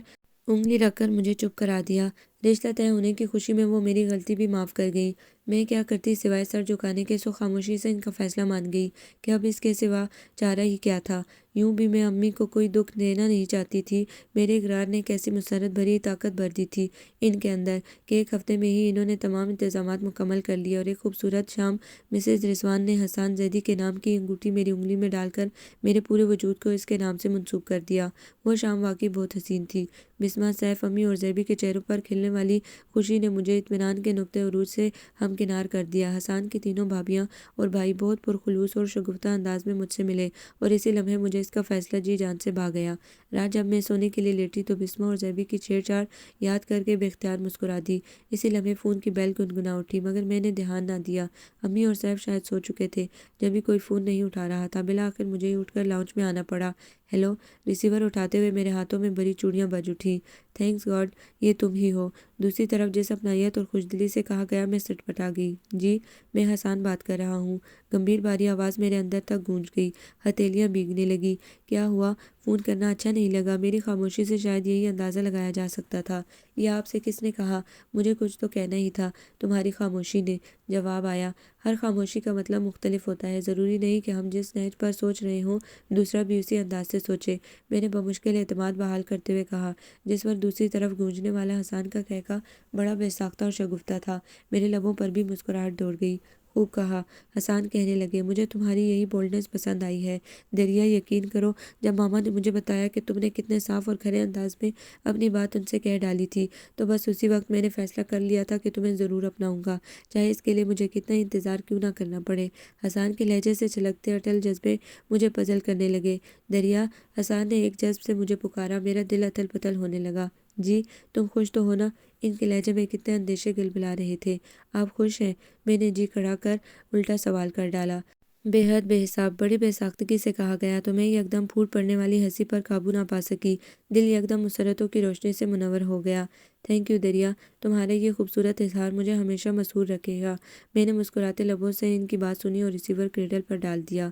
انگلی رکھ کر مجھے چپ کرا دیا۔ رشتہ طے ہونے کی خوشی میں وہ میری غلطی بھی معاف کر گئی۔ میں کیا کرتی سوائے سر جھکانے کے، سو خاموشی سے ان کا فیصلہ مان گئی کہ اب اس کے سوا چارہ ہی کیا تھا۔ یوں بھی میں امی کو کوئی دکھ دینا نہیں چاہتی تھی۔ میرے اقرار نے کیسی مسرت بھری طاقت بھر دی تھی ان کے اندر کہ ایک ہفتے میں ہی انہوں نے تمام انتظامات مکمل کر لیے، اور ایک خوبصورت شام مسز رضوان نے حسان زیدی کے نام کی انگوٹھی میری انگلی میں ڈال کر میرے پورے وجود کو اس کے نام سے منسوب کر دیا۔ وہ شام واقعی بہت حسین تھی۔ بسمہ، سیف، امی اور زیبی کے چہروں پر کھلنے والی خوشی نے مجھے اطمینان کے نقطۂ عروج سے ہمکنار کر دیا۔ حسان کی تینوں بھابیاں اور بھائی بہت پرخلوص اور شگفتہ انداز میں مجھ سے ملے، اور اسی لمحے مجھے اس کا فیصلہ جی جان سے بھا گیا۔ رات جب میں سونے کے لیے لیٹی تو بسمہ اور زیبی کی چھیڑ چھاڑ یاد کر کے بے اختیار مسکرا دی۔ اسی لمحے فون کی بیل گنگنا اٹھی، مگر میں نے دھیان نہ دیا۔ امی اور سیف شاید سو چکے تھے، جبھی کوئی فون نہیں اٹھا رہا تھا۔ بالآخر مجھے ہی اٹھ کر لاؤنج میں آنا پڑا۔ ہیلو۔ ریسیور اٹھاتے ہوئے میرے ہاتھوں میں بھری چوڑیاں بج اٹھیں۔ تھینکس گاڈ یہ تم ہی ہو۔ دوسری طرف جس اپنائیت اور خوشدلی سے کہا گیا، میں سٹپٹا گئی۔ جی، میں حسان بات کر رہا ہوں۔ گمبھیر بھاری آواز میرے اندر تک گونج گئی۔ ہتھیلیاں بھیگنے لگی۔ کیا ہوا؟ فون کرنا اچھا نہیں لگا؟ میری خاموشی سے شاید یہی اندازہ لگایا جا سکتا تھا۔ یہ آپ سے کس نے کہا؟ مجھے کچھ تو کہنا ہی تھا۔ تمہاری خاموشی نے، جواب آیا۔ ہر خاموشی کا مطلب مختلف ہوتا ہے۔ ضروری نہیں کہ ہم جس نہج پر سوچ رہے ہوں دوسرا بھی اسی انداز سے سوچے، میں نے بمشکل اعتماد بحال کرتے ہوئے کہا، جس پر دوسری طرف گونجنے والا حسان کا قہقہ بڑا بے ساختہ اور شگفتہ تھا۔ میرے لبوں پر بھی مسکراہٹ دوڑ گئی۔ خوب کہا، حسان کہنے لگے، مجھے تمہاری یہی بولڈنس پسند آئی ہے دریا۔ یقین کرو، جب ماما نے مجھے بتایا کہ تم نے کتنے صاف اور کھرے انداز میں اپنی بات ان سے کہہ ڈالی تھی، تو بس اسی وقت میں نے فیصلہ کر لیا تھا کہ تمہیں ضرور اپناؤں گا، چاہے اس کے لیے مجھے کتنا انتظار کیوں نہ کرنا پڑے۔ حسان کے لہجے سے چھلکتے اٹل جذبے مجھے پزل کرنے لگے۔ دریا، حسان نے ایک جذب سے مجھے پکارا۔ میرا دل اتل پتل ہونے لگا۔ جی، تم خوش تو ہو نا؟ ان کے لہجے میں کتنے اندیشے گلبلا رہے تھے۔ آپ خوش ہیں؟ میں نے جی کھڑا کر الٹا سوال کر ڈالا۔ بے حد، بے حساب، بڑی بے ساختگی سے کہا گیا تو میں یکدم پھوٹ پڑنے والی ہنسی پر قابو نہ پا سکی۔ دل یکدم مسرتوں کی روشنی سے منور ہو گیا۔ تھینک یو دریا، تمہارا یہ خوبصورت اظہار مجھے ہمیشہ مسحور رکھے گا۔ میں نے مسکراتے لبوں سے ان کی بات سنی اور ریسیور کریڈل پر ڈال دیا۔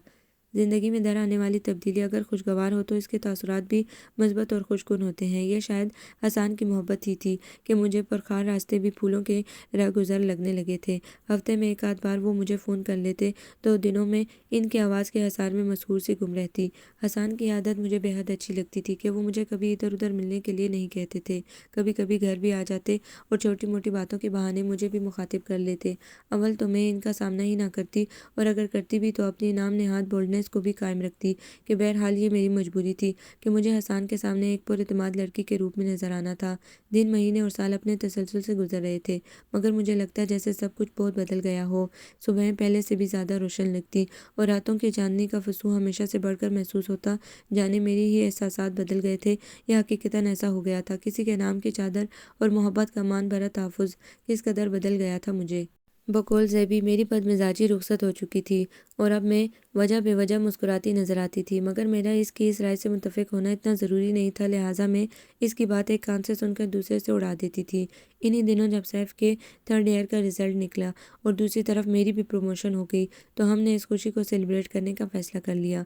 زندگی میں در آنے والی تبدیلی اگر خوشگوار ہو تو اس کے تاثرات بھی مثبت اور خوشگن ہوتے ہیں۔ یہ شاید حسان کی محبت ہی تھی کہ مجھے پرخار راستے بھی پھولوں کے رہگذر لگنے لگے تھے۔ ہفتے میں ایک آدھ بار وہ مجھے فون کر لیتے تو دنوں میں ان کی آواز کے حصار میں مسحور سی گم رہتی۔ حسان کی عادت مجھے بے حد اچھی لگتی تھی کہ وہ مجھے کبھی ادھر ادھر ملنے کے لیے نہیں کہتے تھے، کبھی کبھی گھر بھی آ جاتے اور چھوٹی موٹی باتوں کے بہانے مجھے بھی مخاطب کر لیتے۔ اول تو میں ان کا سامنا ہی نہ کرتی، اور اگر کرتی بھی تو اپنی نام نہاد بولڈنس کو بھی قائم رکھتی کہ بہرحال یہ میری مجبوری تھی کہ مجھے حسان کے سامنے ایک پر اعتماد لڑکی کے روپ میں نظر آنا تھا۔ دن، مہینے اور سال اپنے تسلسل سے گزر رہے تھے، مگر مجھے لگتا جیسے سب کچھ بہت بدل گیا ہو۔ صبحیں پہلے سے بھی زیادہ روشن لگتی اور راتوں کی چاندنی کا فسوں ہمیشہ سے بڑھ کر محسوس ہوتا، جانے میری ہی احساسات بدل گئے تھے یا حقیقتاً ایسا ہو گیا تھا۔ کسی کے نام کی چادر اور محبت کا مان بھرا تحفظ کس قدر بدل گیا تھا مجھے۔ بقول زیبی، میری بدمزاجی رخصت ہو چکی تھی اور اب میں وجہ بے وجہ مسکراتی نظر آتی تھی، مگر میرا اس کی اس رائے سے متفق ہونا اتنا ضروری نہیں تھا، لہٰذا میں اس کی بات ایک کان سے سن کر دوسرے سے اڑا دیتی تھی۔ انہی دنوں جب سیف کے 3rd ایئر کا رزلٹ نکلا اور دوسری طرف میری بھی پروموشن ہو گئی تو ہم نے اس خوشی کو سیلیبریٹ کرنے کا فیصلہ کر لیا۔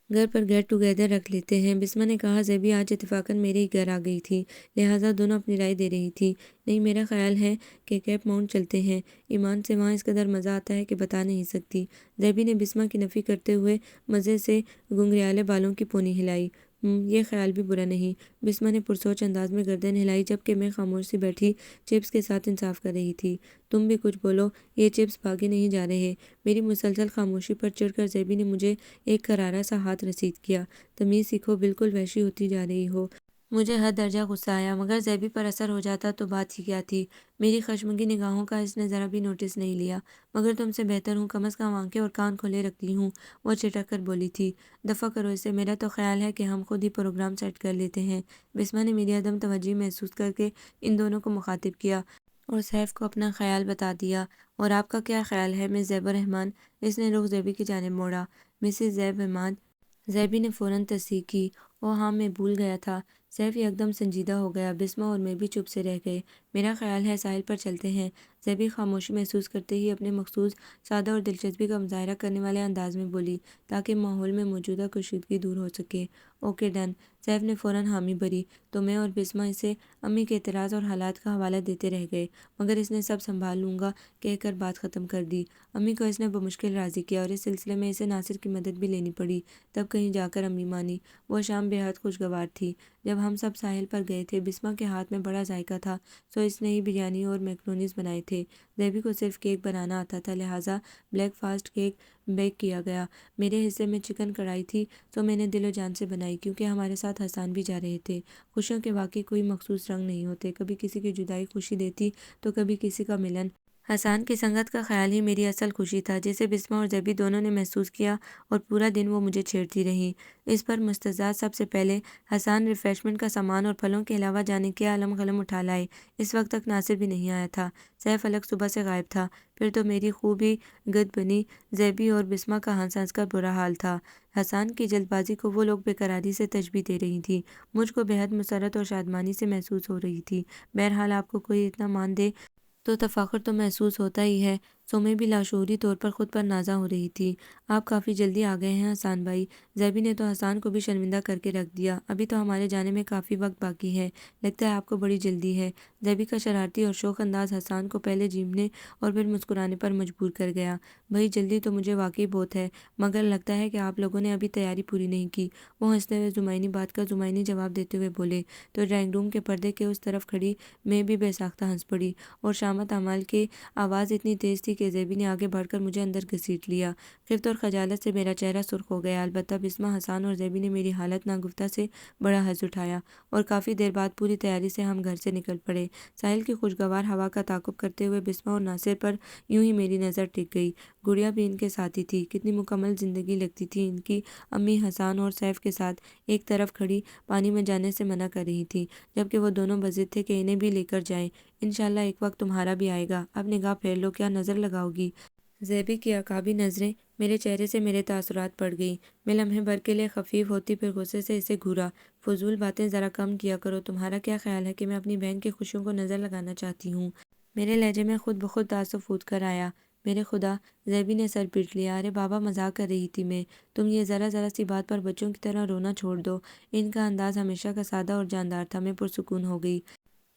گھر پر گیٹ ٹوگیدر رکھ لیتے ہیں، بسمہ نے کہا۔ زیبی آج اتفاقاً میرے ہی گھر آ گئی تھی، لہٰذا دونوں اپنی رائے دے رہی تھی۔ نہیں، میرا خیال ہے کہ کیپ ماؤنٹ چلتے ہیں، ایمان سے وہاں اس قدر مزہ آتا ہے کہ بتا نہیں سکتی۔ زیبی نے بسمہ کی نفی کرتے ہوئے مزے سے گنگریالے بالوں کی پونی ہلائی۔ یہ خیال بھی برا نہیں، بسمہ نے پرسوچ انداز میں گردن ہلائی، جبکہ میں خاموش سی بیٹھی چپس کے ساتھ انصاف کر رہی تھی۔ تم بھی کچھ بولو، یہ چپس بھاگے نہیں جا رہے۔ میری مسلسل خاموشی پر چڑھ کر زیبی نے مجھے ایک کرارا سا ہاتھ رسید کیا۔ تمیز سیکھو، بالکل وحشی ہوتی جا رہی ہو۔ مجھے حد درجہ غصہ آیا، مگر زیبی پر اثر ہو جاتا تو بات ہی کیا تھی۔ میری خشمگی نگاہوں کا اس نے ذرا بھی نوٹس نہیں لیا۔ مگر تم سے بہتر ہوں، کم از کم آنکھیں اور کان کھولے رکھتی ہوں، وہ چٹک کر بولی تھی۔ دفع کرو اسے، میرا تو خیال ہے کہ ہم خود ہی پروگرام سیٹ کر لیتے ہیں۔ بسمہ نے میری عدم توجہی محسوس کر کے ان دونوں کو مخاطب کیا۔ اور سیف کو اپنا خیال بتا دیا۔ اور آپ کا کیا خیال ہے مس زیب الرحمان؟ اس نے رخ زیبی کی جانب موڑا۔ مسز زیب الرحمان؟ زیبی نے فوراً تصدیق کی۔ او ہاں، میں بھول گیا تھا۔ سیف یکدم سنجیدہ ہو گیا۔ بسمہ اور میں بھی چپ سے رہ گئے۔ میرا خیال ہے ساحل پر چلتے ہیں۔ زیبی خاموشی محسوس کرتے ہی اپنے مخصوص سادہ اور دلچسپی کا مظاہرہ کرنے والے انداز میں بولی، تاکہ ماحول میں موجودہ کشیدگی دور ہو سکے۔ Okay done. سیف نے فوراً حامی بھری۔ تو میں اور بسمہ اسے امی کے اعتراض اور حالات کا حوالہ دیتے رہ گئے، مگر اس نے سب سنبھال لوں گا کہہ کر بات ختم کر دی۔ امی کو اس نے بمشکل راضی کیا اور اس سلسلے میں اسے ناصر کی مدد بھی لینی پڑی۔ تب کہیں جا کر امی مانی۔ وہ شام بے حد خوشگوار تھی۔ جب ہم سب ساحل پر گئے تھے، بسمہ کے ہاتھ میں بڑا ذائقہ تھا، سو اس نے ہی بریانی اور میکرونیز بنائے تھے۔ زیبی کو صرف کیک بنانا آتا تھا، لہٰذا بریک فاسٹ کیک بیک کیا گیا۔ میرے حصے میں چکن کڑھائی تھی، سو میں نے دل و جان سے بنائی، کیونکہ ہمارے ساتھ حسان بھی جا رہے تھے۔ خوشیوں کے واقعی کوئی مخصوص رنگ نہیں ہوتے، کبھی کسی کی جدائی خوشی دیتی تو کبھی کسی کا ملن۔ حسان کی سنگت کا خیال ہی میری اصل خوشی تھا، جسے بسمہ اور زیبی دونوں نے محسوس کیا، اور پورا دن وہ مجھے چھیڑتی رہیں۔ اس پر مستزاد سب سے پہلے حسان ریفریشمنٹ کا سامان اور پھلوں کے علاوہ جانے کیا علم قلم اٹھا لائے۔ اس وقت تک ناصر بھی نہیں آیا تھا۔ سیف الگ صبح سے غائب تھا۔ پھر تو میری خوب ہی گد بنی۔ زیبی اور بسمہ کا ہنس ہنس کر برا حال تھا۔ حسان کی جلد بازی کو وہ لوگ بے قراری سے تشبیہ دے رہی تھیں۔ مجھ کو بے حد مسرت اور شادمانی سے محسوس ہو رہی تھی۔ بہرحال آپ کو کوئی اتنا مان دے تو تفاخر تو محسوس ہوتا ہی ہے، سو میں بھی لاشعوری طور پر خود پر نازا ہو رہی تھی۔ آپ کافی جلدی آ گئے ہیں حسان بھائی۔ زیبی نے تو حسان کو بھی شرمندہ کر کے رکھ دیا۔ ابھی تو ہمارے جانے میں کافی وقت باقی ہے، لگتا ہے آپ کو بڑی جلدی ہے۔ زیبی کا شرارتی اور شوخ انداز حسان کو پہلے جھیمنے اور پھر مسکرانے پر مجبور کر گیا۔ بھائی جلدی تو مجھے واقعی بہت ہے، مگر لگتا ہے کہ آپ لوگوں نے ابھی تیاری پوری نہیں کی۔ وہ ہنستے ہوئے زمینی بات کا زمینی جواب دیتے ہوئے بولے، تو ڈرائنگ روم کے پردے کے اس طرف کھڑی میں بھی بے ساختہ ہنس پڑی، اور شامت اعمال کی آواز اتنی تیز تھی کہ زیبی نے آگے بڑھ کر مجھے اندر گھسیٹ لیا۔ خفت اور خجالت سے میرا چہرہ سرخ ہو گیا، البتہ بسمہ، حسان اور زیبی نے میری حالت ناگفتہ سے بڑا حظ اٹھایا، اور کافی دیر بعد پوری تیاری سے ہم گھر سے نکل پڑے۔ ساحل کی خوشگوار ہوا کا تعاقب کرتے ہوئے بسمہ اور ناصر پر یوں ہی میری نظر ٹک گئی۔ گڑیا بھی ان کے ساتھ ہی تھی۔ کتنی مکمل زندگی لگتی تھی ان کی امی حسان اور سیف کے ساتھ ایک طرف کھڑی پانی میں جانے سے منع کر رہی تھی، جبکہ وہ دونوں بضد تھے کہ انہیں بھی لے کر جائیں۔ انشاءاللہ ایک وقت تمہارا بھی آئے گا، اب نگاہ پھیر لو، کیا نظر لگاؤ گی؟ زیبی کی عقابی نظریں میرے چہرے سے میرے تاثرات پڑ گئیں۔ میں لمحے بھر کے لیے خفیف ہوتی، پھر غصے سے اسے گھورا۔ فضول باتیں ذرا کم کیا کرو۔ تمہارا کیا خیال ہے کہ میں اپنی بہن کی خوشیوں کو نظر لگانا چاہتی ہوں؟ میرے لہجے میں خود بخود تعصب پھوٹ کر آیا۔ میرے خدا! زیبی نے سر پیٹ لیا۔ ارے بابا، مذاق کر رہی تھی میں۔ تم یہ ذرا ذرا سی بات پر بچوں کی طرح رونا چھوڑ دو۔ ان کا انداز ہمیشہ کا سادہ اور جاندار تھا۔ میں پرسکون ہو گئی۔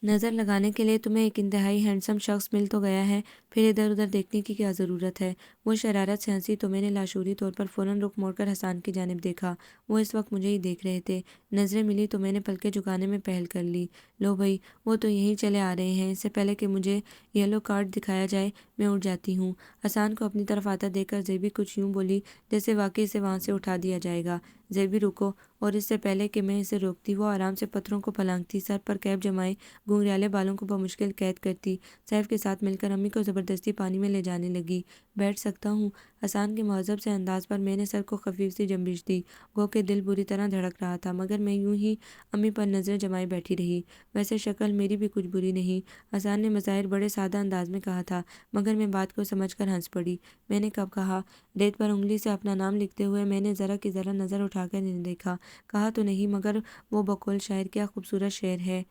نظر لگانے کے لیے تمہیں ایک انتہائی ہینڈسم شخص مل تو گیا ہے، پھر ادھر ادھر دیکھنے کی کیا ضرورت ہے؟ وہ شرارت سے ہنسی تو میں نے لاشعوری طور پر فوراً رخ موڑ کر حسان کی جانب دیکھا۔ وہ اس وقت مجھے ہی دیکھ رہے تھے۔ نظریں ملی تو میں نے پلکیں جھکانے میں پہل کر لی۔ لو بھائی، وہ تو یہیں چلے آ رہے ہیں۔ اس سے پہلے کہ مجھے یلو کارڈ دکھایا جائے، میں اٹھ جاتی ہوں۔ حسان کو اپنی طرف آتا دیکھ کر زیبی کچھ یوں بولی جیسے واقعی اسے وہاں سے اٹھا دیا جائے گا۔ زیبی رکو! اور اس سے پہلے کہ میں اسے روکتی، وہ آرام سے پتھروں کو پلانگتی، سر پر کیپ جمائے گھنگریالے بالوں کو بمشکل قید کرتی، سیف کے ساتھ مل کر امی کو زبردستی پانی میں لے جانے لگی۔ بیٹھ سکتا ہوں؟ حسان کے مہذب سے انداز پر میں نے سر کو خفیف سی جنبش دی، گو کہ دل بری طرح دھڑک رہا تھا، مگر میں یوں ہی امی پر نظریں جمائے بیٹھی رہی۔ ویسے شکل میری بھی کچھ بری نہیں، حسان نے بظاہر بڑے سادہ انداز میں کہا تھا، مگر میں بات کو سمجھ کر ہنس پڑی۔ میں نے کب کہا؟ ریت پر انگلی سے اپنا نام لکھتے ہوئے میں نے ذرا کی ذرا نظر اٹھا کر انہیں دیکھا۔ کہا تو نہیں، مگر وہ بقول شاعر کیا خوبصورت شعر ہے۔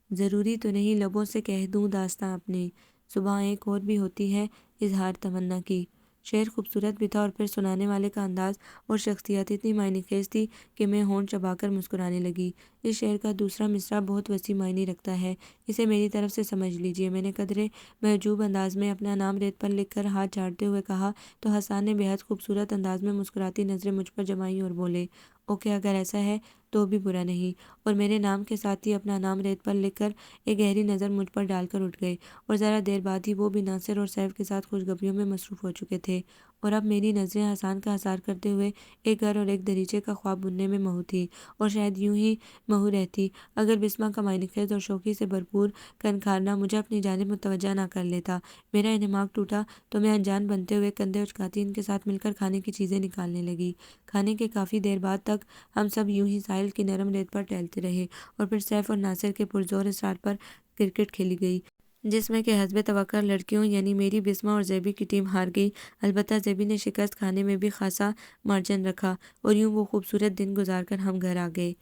ضروری تو نہیں لبوں سے کہہ دوں داستاں اپنے، صبح ایک اور بھی ہوتی ہے اظہار تمنا کی۔ شعر خوبصورت بھی تھا، اور پھر سنانے والے کا انداز اور شخصیت اتنی معنی خیز تھی کہ میں ہونٹ چبا کر مسکرانے لگی۔ اس شعر کا دوسرا مصرع بہت وسیع معنی رکھتا ہے، اسے میری طرف سے سمجھ لیجیے۔ میں نے قدرے محجوب انداز میں اپنا نام ریت پر لکھ کر ہاتھ جھاڑتے ہوئے کہا، تو حسان نے بے حد خوبصورت انداز میں مسکراتی نظریں مجھ پر جمائیں اور بولے، اوکے، اگر ایسا ہے تو بھی برا نہیں، اور میرے نام کے ساتھ ہی اپنا نام ریت پر لکھ کر ایک گہری نظر مجھ پر ڈال کر اٹھ گئے، اور ذرا دیر بعد ہی وہ بھی ناصر اور سیف کے ساتھ خوشگپیوں میں مصروف ہو چکے تھے، اور اب میری نظریں حسان کا حصار کرتے ہوئے ایک گھر اور ایک دریچے کا خواب بننے میں مہو تھی، اور شاید یوں ہی مہو رہتی اگر بسمہ کا معنی خیز اور شوخی سے بھرپور کنکھارنا مجھے اپنی جانب متوجہ نہ کر لیتا۔ میرا انہماک ٹوٹا تو میں انجان بنتے ہوئے کندھے اچکاتی ان کے ساتھ مل کر کھانے کی چیزیں نکالنے لگی۔ کھانے کے کافی دیر بعد تک ہم سب یوں ہی ساحل کی نرم ریت پر ٹہلتے رہے، اور پھر سیف اور ناصر کے پرزور اصرار پر کرکٹ کھیلی گئی۔ جس میں کہ حسب توقع لڑکیوں یعنی میری، بسمہ اور زیبی کی ٹیم ہار گئی۔ البتہ زیبی نے شکست کھانے میں بھی خاصا مارجن رکھا اور یوں وہ خوبصورت دن گزار کر ہم گھر آ گئے۔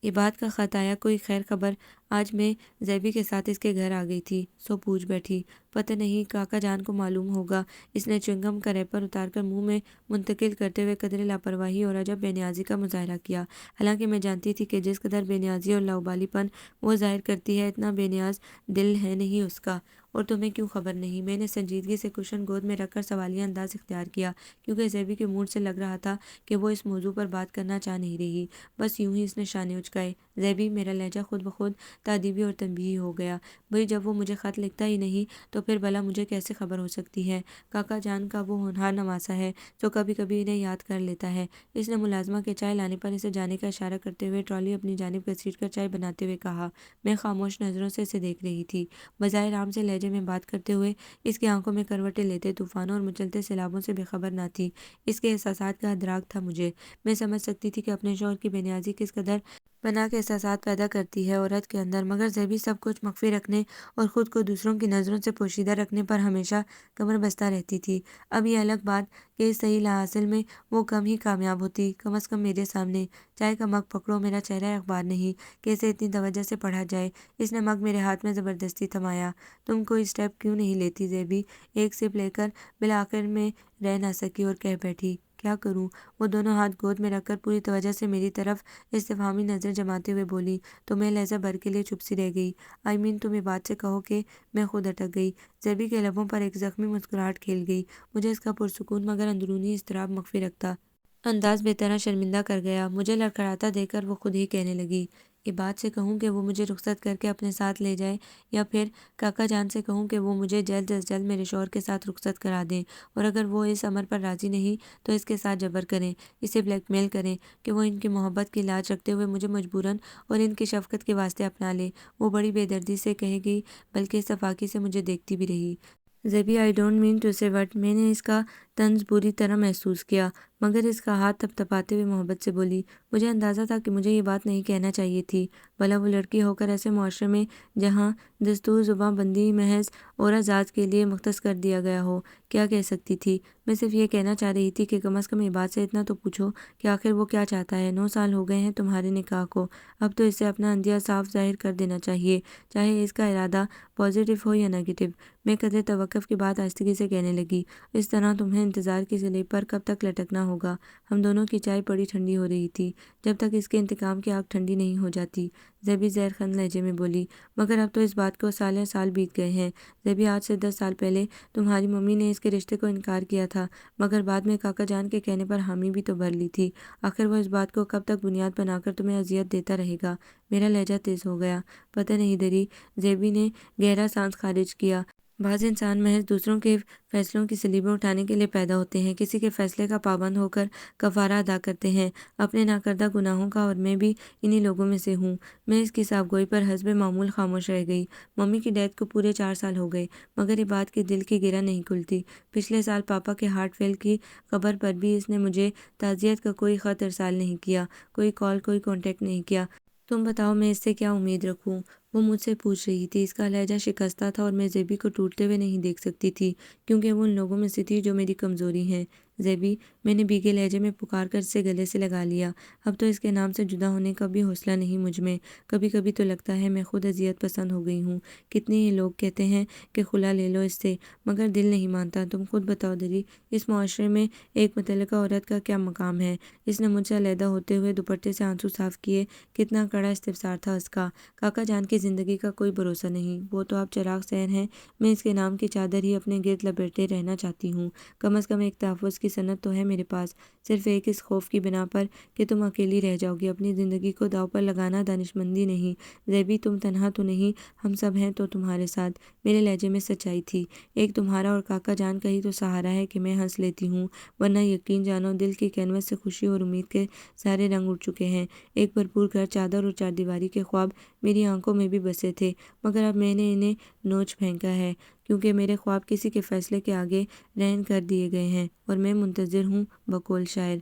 عباد کا خط آیا، کوئی خیر خبر؟ آج میں زیبی کے ساتھ اس کے گھر آ گئی تھی، سو پوچھ بیٹھی۔ پتہ نہیں، کاکا جان کو معلوم ہوگا۔ اس نے چنگم کا ریپر اتار کر منہ میں منتقل کرتے ہوئے قدرے لاپرواہی اور عجب بے نیازی کا مظاہرہ کیا۔ حالانکہ میں جانتی تھی کہ جس قدر بے نیازی اور لاابالی پن وہ ظاہر کرتی ہے، اتنا بے نیاز دل ہے نہیں اس کا۔ اور تمہیں کیوں خبر نہیں؟ میں نے سنجیدگی سے کشن گود میں رکھ کر سوالیہ انداز اختیار کیا، کیونکہ زیبی کے موڈ سے لگ رہا تھا کہ وہ اس موضوع پر بات کرنا چاہ نہیں رہی۔ بس یوں ہی اس نے شانے اچکائے۔ زیبی، میرا لہجہ خود بخود تادیبی اور تنبیہی ہو گیا۔ بھئی جب وہ مجھے خط لکھتا ہی نہیں تو پھر بھلا مجھے کیسے خبر ہو سکتی ہے؟ کاکا جان کا وہ ہونہار نواسہ ہے جو کبھی کبھی انہیں یاد کر لیتا ہے۔ اس نے ملازمہ کے چائے لانے پر اسے جانے کا اشارہ کرتے ہوئے ٹرالی اپنی جانب گھسیٹ کر چائے بناتے ہوئے کہا۔ میں خاموش نظروں سے اسے دیکھ رہی تھی۔ بظاہر عام سے لہجے میں بات کرتے ہوئے اس کی آنکھوں میں کروٹیں لیتے طوفانوں اور مچلتے سیلابوں سے بے خبر نہ تھی۔ اس کے احساسات کا ادراک تھا مجھے۔ میں سمجھ سکتی تھی کہ اپنے شوہر کی بے نیازی کس قدر پناہ کے احساسات پیدا کرتی ہے عورت کے اندر، مگر زیبی سب کچھ مخفی رکھنے اور خود کو دوسروں کی نظروں سے پوشیدہ رکھنے پر ہمیشہ کمر بستہ رہتی تھی۔ اب یہ الگ بات کہ اس صحیح حاصل میں وہ کم ہی کامیاب ہوتی، کم از کم میرے سامنے۔ چائے کا مگ پکڑو، میرا چہرہ اخبار نہیں کہ اسے اتنی توجہ سے پڑھا جائے۔ اس نے مگ میرے ہاتھ میں زبردستی تھمایا۔ تم کوئی اسٹیپ کیوں نہیں لیتی زیبی؟ ایک سپ لے کر بالآخر میں رہ نہ سکی اور کہہ بیٹھی، کیا کروں؟ وہ دونوں ہاتھ گود میں رکھ کر پوری توجہ سے میری طرف استفہامی نظر جماتے ہوئے بولی، تو میں لہجہ بھر کے لیے چپ سی رہ گئی۔ تم یہ بات سے کہو کہ میں خود اٹک گئی۔ زیبی کے لبوں پر ایک زخمی مسکراہٹ کھیل گئی۔ مجھے اس کا پرسکون مگر اندرونی اضطراب مخفی رکھتا انداز بے طرح شرمندہ کر گیا۔ مجھے لڑکھڑاتا دیکھ کر وہ خود ہی کہنے لگی، عباد سے کہوں کہ وہ مجھے رخصت کر کے اپنے ساتھ لے جائے، یا پھر کاکا جان سے کہوں کہ وہ مجھے جلد از جلد میرے شوہر کے ساتھ رخصت کرا دیں، اور اگر وہ اس امر پر راضی نہیں تو اس کے ساتھ جبر کریں، اسے بلیک میل کریں کہ وہ ان کی محبت کی لاج رکھتے ہوئے مجھے مجبوراً اور ان کی شفقت کے واسطے اپنا لے۔ وہ بڑی بے دردی سے کہے گئی، بلکہ صفاقی سے مجھے دیکھتی بھی رہی۔ Zebi, I don't mean to say what. میں نے اس کا طنز بری طرح محسوس کیا، مگر اس کا ہاتھ تھپتھپاتے ہوئے محبت سے بولی، مجھے اندازہ تھا کہ مجھے یہ بات نہیں کہنا چاہیے تھی۔ بھلا وہ لڑکی ہو کر ایسے معاشرے میں جہاں دستور زباں بندی محض عورت ذات کے لیے مختص کر دیا گیا ہو، کیا کہہ سکتی تھی؟ میں صرف یہ کہنا چاہ رہی تھی کہ کم از کم عباد سے اتنا تو پوچھو کہ آخر وہ کیا چاہتا ہے۔ 9 سال ہو گئے ہیں تمہارے نکاح کو، اب تو اسے اپنا اندیہ صاف ظاہر کر دینا چاہیے، چاہے اس کا ارادہ پازیٹیو ہو یا نیگیٹو۔ میں قدرے توقف کے بعد آہستگی سے کہنے لگی، اس طرح تمہیں انتظار کی سلیب پر کب تک لٹکنا ہوگا؟ ہم دونوں کی چائے پڑی ٹھنڈی ہو رہی تھی، جب تک اس کے انتقام کی آگ ٹھنڈی نہیں ہو جاتی۔ زیبی زہر خند لہجے میں بولی، مگر اب تو اس بات کو سال سال بیت گئے ہیں زیبی۔ آج سے 10 سال پہلے تمہاری ممی نے اس کے رشتے کو انکار کیا تھا، مگر بعد میں کاکا جان کے کہنے پر حامی بھی تو بھر لی تھی۔ آخر وہ اس بات کو کب تک بنیاد بنا کر تمہیں اذیت دیتا رہے گا؟ میرا لہجہ تیز ہو گیا۔ پتہ نہیں دری، زیبی نے گہرا سانس خارج کیا۔ بعض انسان محض دوسروں کے فیصلوں کی سلیبیں اٹھانے کے لیے پیدا ہوتے ہیں، کسی کے فیصلے کا پابند ہو کر کفارہ ادا کرتے ہیں اپنے ناکردہ گناہوں کا، اور میں بھی انہی لوگوں میں سے ہوں۔ میں اس کی صاف گوئی پر حسب معمول خاموش رہ گئی۔ ممی کی ڈیتھ کو پورے 4 سال ہو گئے، مگر یہ بات کہ دل کی گرہ نہیں کھلتی۔ پچھلے سال پاپا کے ہارٹ فیل کی خبر پر بھی اس نے مجھے تعزیت کا کوئی خط ارسال نہیں کیا، کوئی کال، کوئی کانٹیکٹ نہیں کیا۔ تم بتاؤ میں اس سے کیا امید رکھوں؟ وہ مجھ سے پوچھ رہی تھی۔ اس کا لہجہ شکستہ تھا اور میں زیبی کو ٹوٹتے ہوئے نہیں دیکھ سکتی تھی، کیونکہ وہ ان لوگوں میں سے تھی جو میری کمزوری ہیں۔ زیبی، میں نے بھیگے لہجے میں پکار کر اسے گلے سے لگا لیا۔ اب تو اس کے نام سے جدا ہونے کا بھی حوصلہ نہیں مجھ میں۔ کبھی کبھی تو لگتا ہے میں خود اذیت پسند ہو گئی ہوں۔ کتنے ہی لوگ کہتے ہیں کہ خلا لے لو اس سے، مگر دل نہیں مانتا۔ تم خود بتاؤ دری، اس معاشرے میں ایک متعلقہ عورت کا کیا مقام ہے؟ اس نے مجھ سے علیحدہ ہوتے ہوئے دوپٹے سے آنسو صاف کیے۔ کتنا کڑا استفسار تھا اس کا۔ کاکا جان کی زندگی کا کوئی بھروسہ نہیں، وہ تو آپ چراغ سحر ہیں۔ میں اس کے نام کی چادر ہی اپنے گرد لپیٹے رہنا چاہتی ہوں۔ کم از کم ایک تحفظ کی سند تو ہے میرے پاس، صرف ایک اس خوف کی بنا پر کہ تم اکیلی رہ جاؤ گی۔ اپنی زندگی کو داؤ پر لگانا دانشمندی نہیں زیبی، تم تنہا تو نہیں، ہم سب ہیں تو تمہارے ساتھ۔ میرے لہجے میں سچائی تھی۔ ایک تمہارا اور کاکا جان کا ہی تو سہارا ہے کہ میں ہنس لیتی ہوں، ورنہ یقین جانو دل کی کینوس سے خوشی اور امید کے سارے رنگ اڑ چکے ہیں۔ ایک بھرپور گھر، چادر اور 4 دیواری کے خواب میری آنکھوں میں بھی بسے تھے، مگر اب میں نے انہیں نوچ پھینکا ہے، کیونکہ میرے خواب کسی کے فیصلے کے آگے رہن کر دیے گئے ہیں، اور میں منتظر ہوں بقول شاعر۔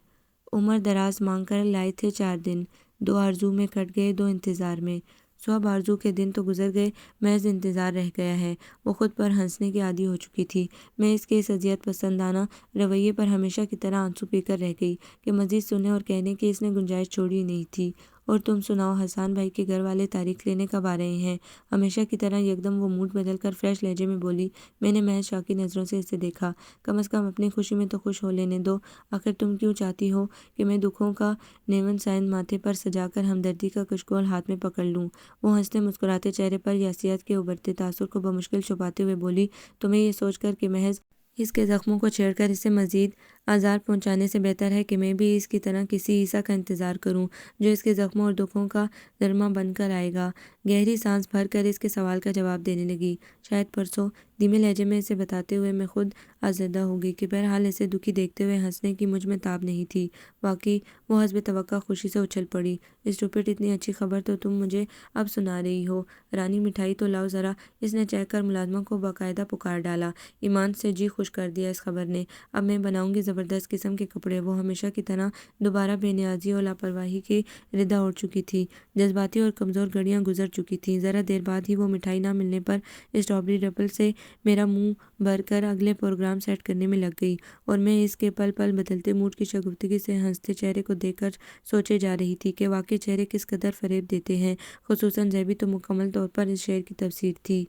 عمر دراز مانگ کر لائے تھے 4 دن، 2 آرزو میں کٹ گئے 2 انتظار میں۔ صبح آرزو کے دن تو گزر گئے، محض انتظار رہ گیا ہے۔ وہ خود پر ہنسنے کی عادی ہو چکی تھی۔ میں اس کے اس اذیت پسندانہ رویے پر ہمیشہ کی طرح آنسو پی کر رہ گئی کہ مزید سننے اور کہنے کی اس نے گنجائش چھوڑی ہی نہیں تھی۔ اور تم سناؤ، حسان بھائی کے گھر والے تاریخ لینے کب آ رہے ہیں؟ ہمیشہ کی طرح یکدم وہ موڈ بدل کر فریش لہجے میں بولی۔ میں نے محض شاکی نظروں سے اسے دیکھا۔ کم از کم اپنی خوشی میں تو خوش ہو لینے دو۔ آخر تم کیوں چاہتی ہو کہ میں دکھوں کا نیون سائن ماتھے پر سجا کر ہمدردی کا کچھ ہاتھ میں پکڑ لوں؟ وہ ہنستے مسکراتے چہرے پر یاسیات کے ابھرتے تاثر کو بمشکل چھپاتے ہوئے بولی۔ تمہیں یہ سوچ کر کہ محض اس کے زخموں کو چھیڑ کر اسے مزید آزار پہنچانے سے بہتر ہے کہ میں بھی اس کی طرح کسی عیسیٰ کا انتظار کروں جو اس کے زخموں اور دکھوں کا درمہ بن کر آئے گا۔ گہری سانس بھر کر اس کے سوال کا جواب دینے لگی۔ شاید پرسوں، دھیمے لہجے میں اسے بتاتے ہوئے میں خود آزردہ ہو گئی کہ بہرحال اسے دکھی دیکھتے ہوئے ہنسنے کی مجھ میں تاب نہیں تھی۔ واقعی وہ حسب توقع خوشی سے اچھل پڑی۔ اسٹوپٹ، اتنی اچھی خبر تو تم مجھے اب سنا رہی ہو؟ رانی مٹھائی تو لاؤ ذرا۔ اس نے چہک کر ملازمہ کو باقاعدہ پکار ڈالا۔ ایمان سے جی خوش کر دیا اس خبر نے۔ اب میں بناؤں گی زبردست قسم کے کپڑے۔ وہ ہمیشہ کی طرح دوبارہ بے نیازی اور لاپرواہی کی ردا اڑ چکی تھی۔ جذباتی اور کمزور گھڑیاں گزر چکی تھیں۔ ذرا دیر بعد ہی وہ مٹھائی نہ ملنے پر اسٹرابری ربل سے میرا منہ بھر کر اگلے پروگرام سیٹ کرنے میں لگ گئی، اور میں اس کے پل پل بدلتے موڈ کی شگفتگی سے ہنستے چہرے کو دیکھ کر سوچے جا رہی تھی کہ واقعی چہرے کس قدر فریب دیتے ہیں۔ خصوصاً زیبی تو مکمل طور پر اس شعر کی تفسیر تھی۔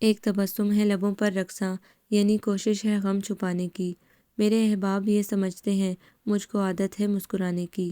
ایک تبسم ہے لبوں پر رقصاں، یعنی کوشش ہے غم چھپانے کی۔ میرے احباب یہ سمجھتے ہیں مجھ کو عادت ہے مسکرانے کی۔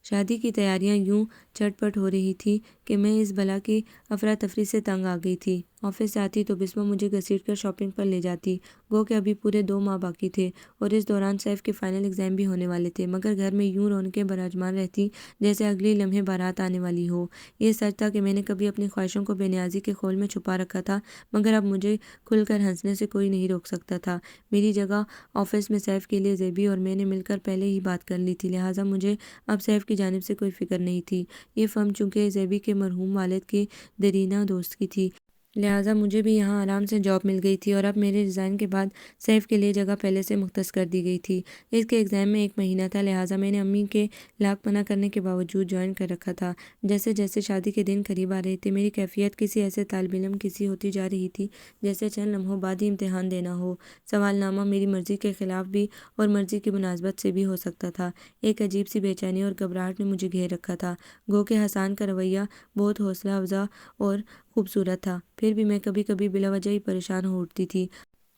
شادی کی تیاریاں یوں چٹ پٹ ہو رہی تھی کہ میں اس بلا کی افراتفری سے تنگ آ گئی تھی۔ آفس سے آتی تو بسمہ مجھے گھسیٹ کر شاپنگ پر لے جاتی، گو کہ ابھی پورے 2 ماہ باقی تھے اور اس دوران سیف کے فائنل ایگزام بھی ہونے والے تھے، مگر گھر میں یوں رونقیں براجمان رہتی جیسے اگلی لمحے بارات آنے والی ہو۔ یہ سچ تھا کہ میں نے کبھی اپنی خواہشوں کو بے نیازی کے خول میں چھپا رکھا تھا، مگر اب مجھے کھل کر ہنسنے سے کوئی نہیں روک سکتا تھا۔ میری جگہ آفس میں سیف کے لیے زیبی اور میں نے مل کر پہلے ہی بات کر لی تھی، لہٰذا مجھے اب سیف کی جانب سے کوئی فکر نہیں تھی۔ یہ فرم چونکہ زیبی کے مرحوم والد کی دیرینہ دوست کی تھی، لہٰذا مجھے بھی یہاں آرام سے جاب مل گئی تھی، اور اب میرے ریزائن کے بعد سیف کے لیے جگہ پہلے سے مختص کر دی گئی تھی۔ اس کے ایگزام میں 1 مہینہ تھا، لہٰذا میں نے امی کے لاکھ منع کرنے کے باوجود جوائن کر رکھا تھا۔ جیسے جیسے شادی کے دن قریب آ رہے تھے، میری کیفیت کسی ایسے طالب علم کی سی ہوتی جا رہی تھی جیسے چند لمحوں بعد ہی امتحان دینا ہو۔ سوال نامہ میری مرضی کے خلاف بھی اور مرضی کی مناسبت سے بھی ہو سکتا تھا۔ ایک عجیب سی بے چینی اور گھبراہٹ نے مجھے گھیر رکھا تھا، گو کہ حسان کا رویہ بہت حوصلہ افزا اور خوبصورت تھا، پھر بھی میں کبھی کبھی بلا وجہ ہی پریشان ہو اٹھتی تھی۔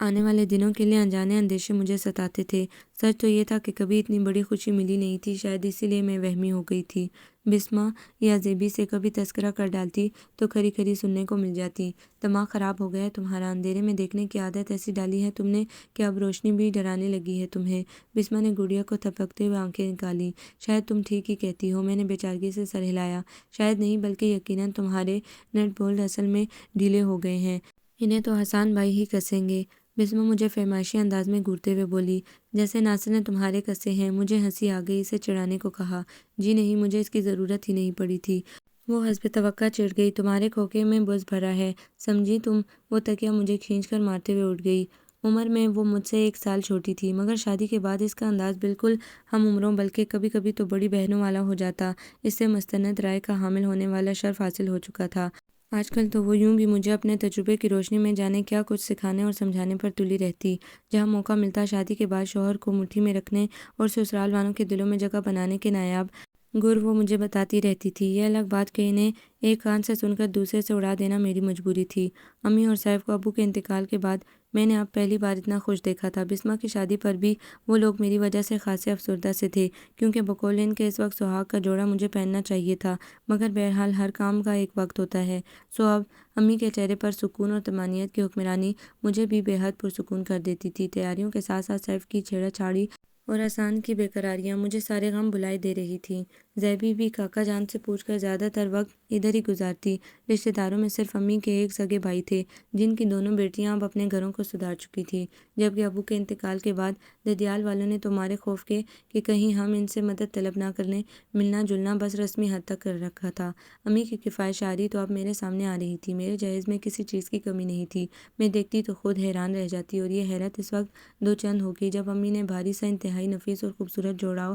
آنے والے دنوں کے لیے انجانے اندیشے مجھے ستاتے تھے۔ سچ تو یہ تھا کہ کبھی اتنی بڑی خوشی ملی نہیں تھی، شاید اسی لیے میں وہمی ہو گئی تھی۔ بسمہ یا زیبی سے کبھی تذکرہ کر ڈالتی تو کھری کھری سننے کو مل جاتی۔ دماغ خراب ہو گیا ہے تمہارا، اندھیرے میں دیکھنے کی عادت ایسی ڈالی ہے تم نے کہ اب روشنی بھی ڈرانے لگی ہے تمہیں۔ بسمہ نے گڑیا کو تھپکتے ہوئے آنکھیں نکالی۔ شاید تم ٹھیک ہی کہتی ہو، میں نے بے چارگی سے سر ہلایا۔ شاید نہیں، بلکہ یقیناً تمہارے نٹ بولٹ اصل میں ڈھیلے ہو گئے ہیں، انہیں تو حسان بھائی ہی کسیں گے۔ بسمہ مجھے فہمائشی انداز میں گھورتے ہوئے بولی۔ جیسے ناصر نے تمہارے کسے ہیں۔ مجھے ہنسی آ گئی، اسے چڑھانے کو کہا۔ جی نہیں، مجھے اس کی ضرورت ہی نہیں پڑی تھی۔ وہ حسب توقع چڑھ گئی۔ تمہارے کھوکے میں بز بھرا ہے، سمجھی تم؟ وہ تکیہ مجھے کھینچ کر مارتے ہوئے اٹھ گئی۔ عمر میں وہ مجھ سے 1 سال چھوٹی تھی، مگر شادی کے بعد اس کا انداز بالکل ہم عمروں بلکہ کبھی کبھی تو بڑی بہنوں والا ہو جاتا۔ اس سے مستند رائے کا حامل ہونے والا شرف حاصل ہو چکا تھا۔ آج کل تو وہ یوں بھی مجھے اپنے تجربے کی روشنی میں جانے کیا کچھ سکھانے اور سمجھانے پر تلی رہتی۔ جہاں موقع ملتا شادی کے بعد شوہر کو مٹھی میں رکھنے اور سسرال والوں کے دلوں میں جگہ بنانے کے نایاب گر وہ مجھے بتاتی رہتی تھی۔ یہ الگ بات کہ انہیں ایک کان سے سن کر دوسرے سے اڑا دینا میری مجبوری تھی۔ امی اور سیف کو ابو کے انتقال کے بعد میں نے اب پہلی بار اتنا خوش دیکھا تھا۔ بسمہ کی شادی پر بھی وہ لوگ میری وجہ سے خاصے افسردہ سے تھے، کیونکہ بقول ان کے اس وقت سہاگ کا جوڑا مجھے پہننا چاہیے تھا، مگر بہرحال ہر کام کا ایک وقت ہوتا ہے۔ سو اب امی کے چہرے پر سکون اور طمانینت کی حکمرانی مجھے بھی بے حد پرسکون کر دیتی تھی۔ تیاریوں کے ساتھ ساتھ سیف کی چھیڑا چھاڑی اور حسان کی بے قراریاں مجھے سارے غم بھلائے دے رہی تھیں۔ زیبی بھی کاکا جان سے پوچھ کر زیادہ تر وقت ادھر ہی گزارتی۔ رشتہ داروں میں صرف امی کے ایک سگے بھائی تھے، جن کی دونوں بیٹیاں اب اپنے گھروں کو سدھار چکی تھیں، جبکہ ابو کے انتقال کے بعد ددیال والوں نے تمہارے خوف کے کہ کہیں ہم ان سے مدد طلب نہ کر لیں، ملنا جلنا بس رسمی حد تک کر رکھا تھا۔ امی کی کفایت شعاری تو اب میرے سامنے آ رہی تھی۔ میرے جہیز میں کسی چیز کی کمی نہیں تھی۔ میں دیکھتی تو خود حیران رہ جاتی، اور یہ حیرت اس وقت دو چند ہوگی جب امی نے بھاری سا انتہائی نفیس اور خوبصورت جوڑاؤ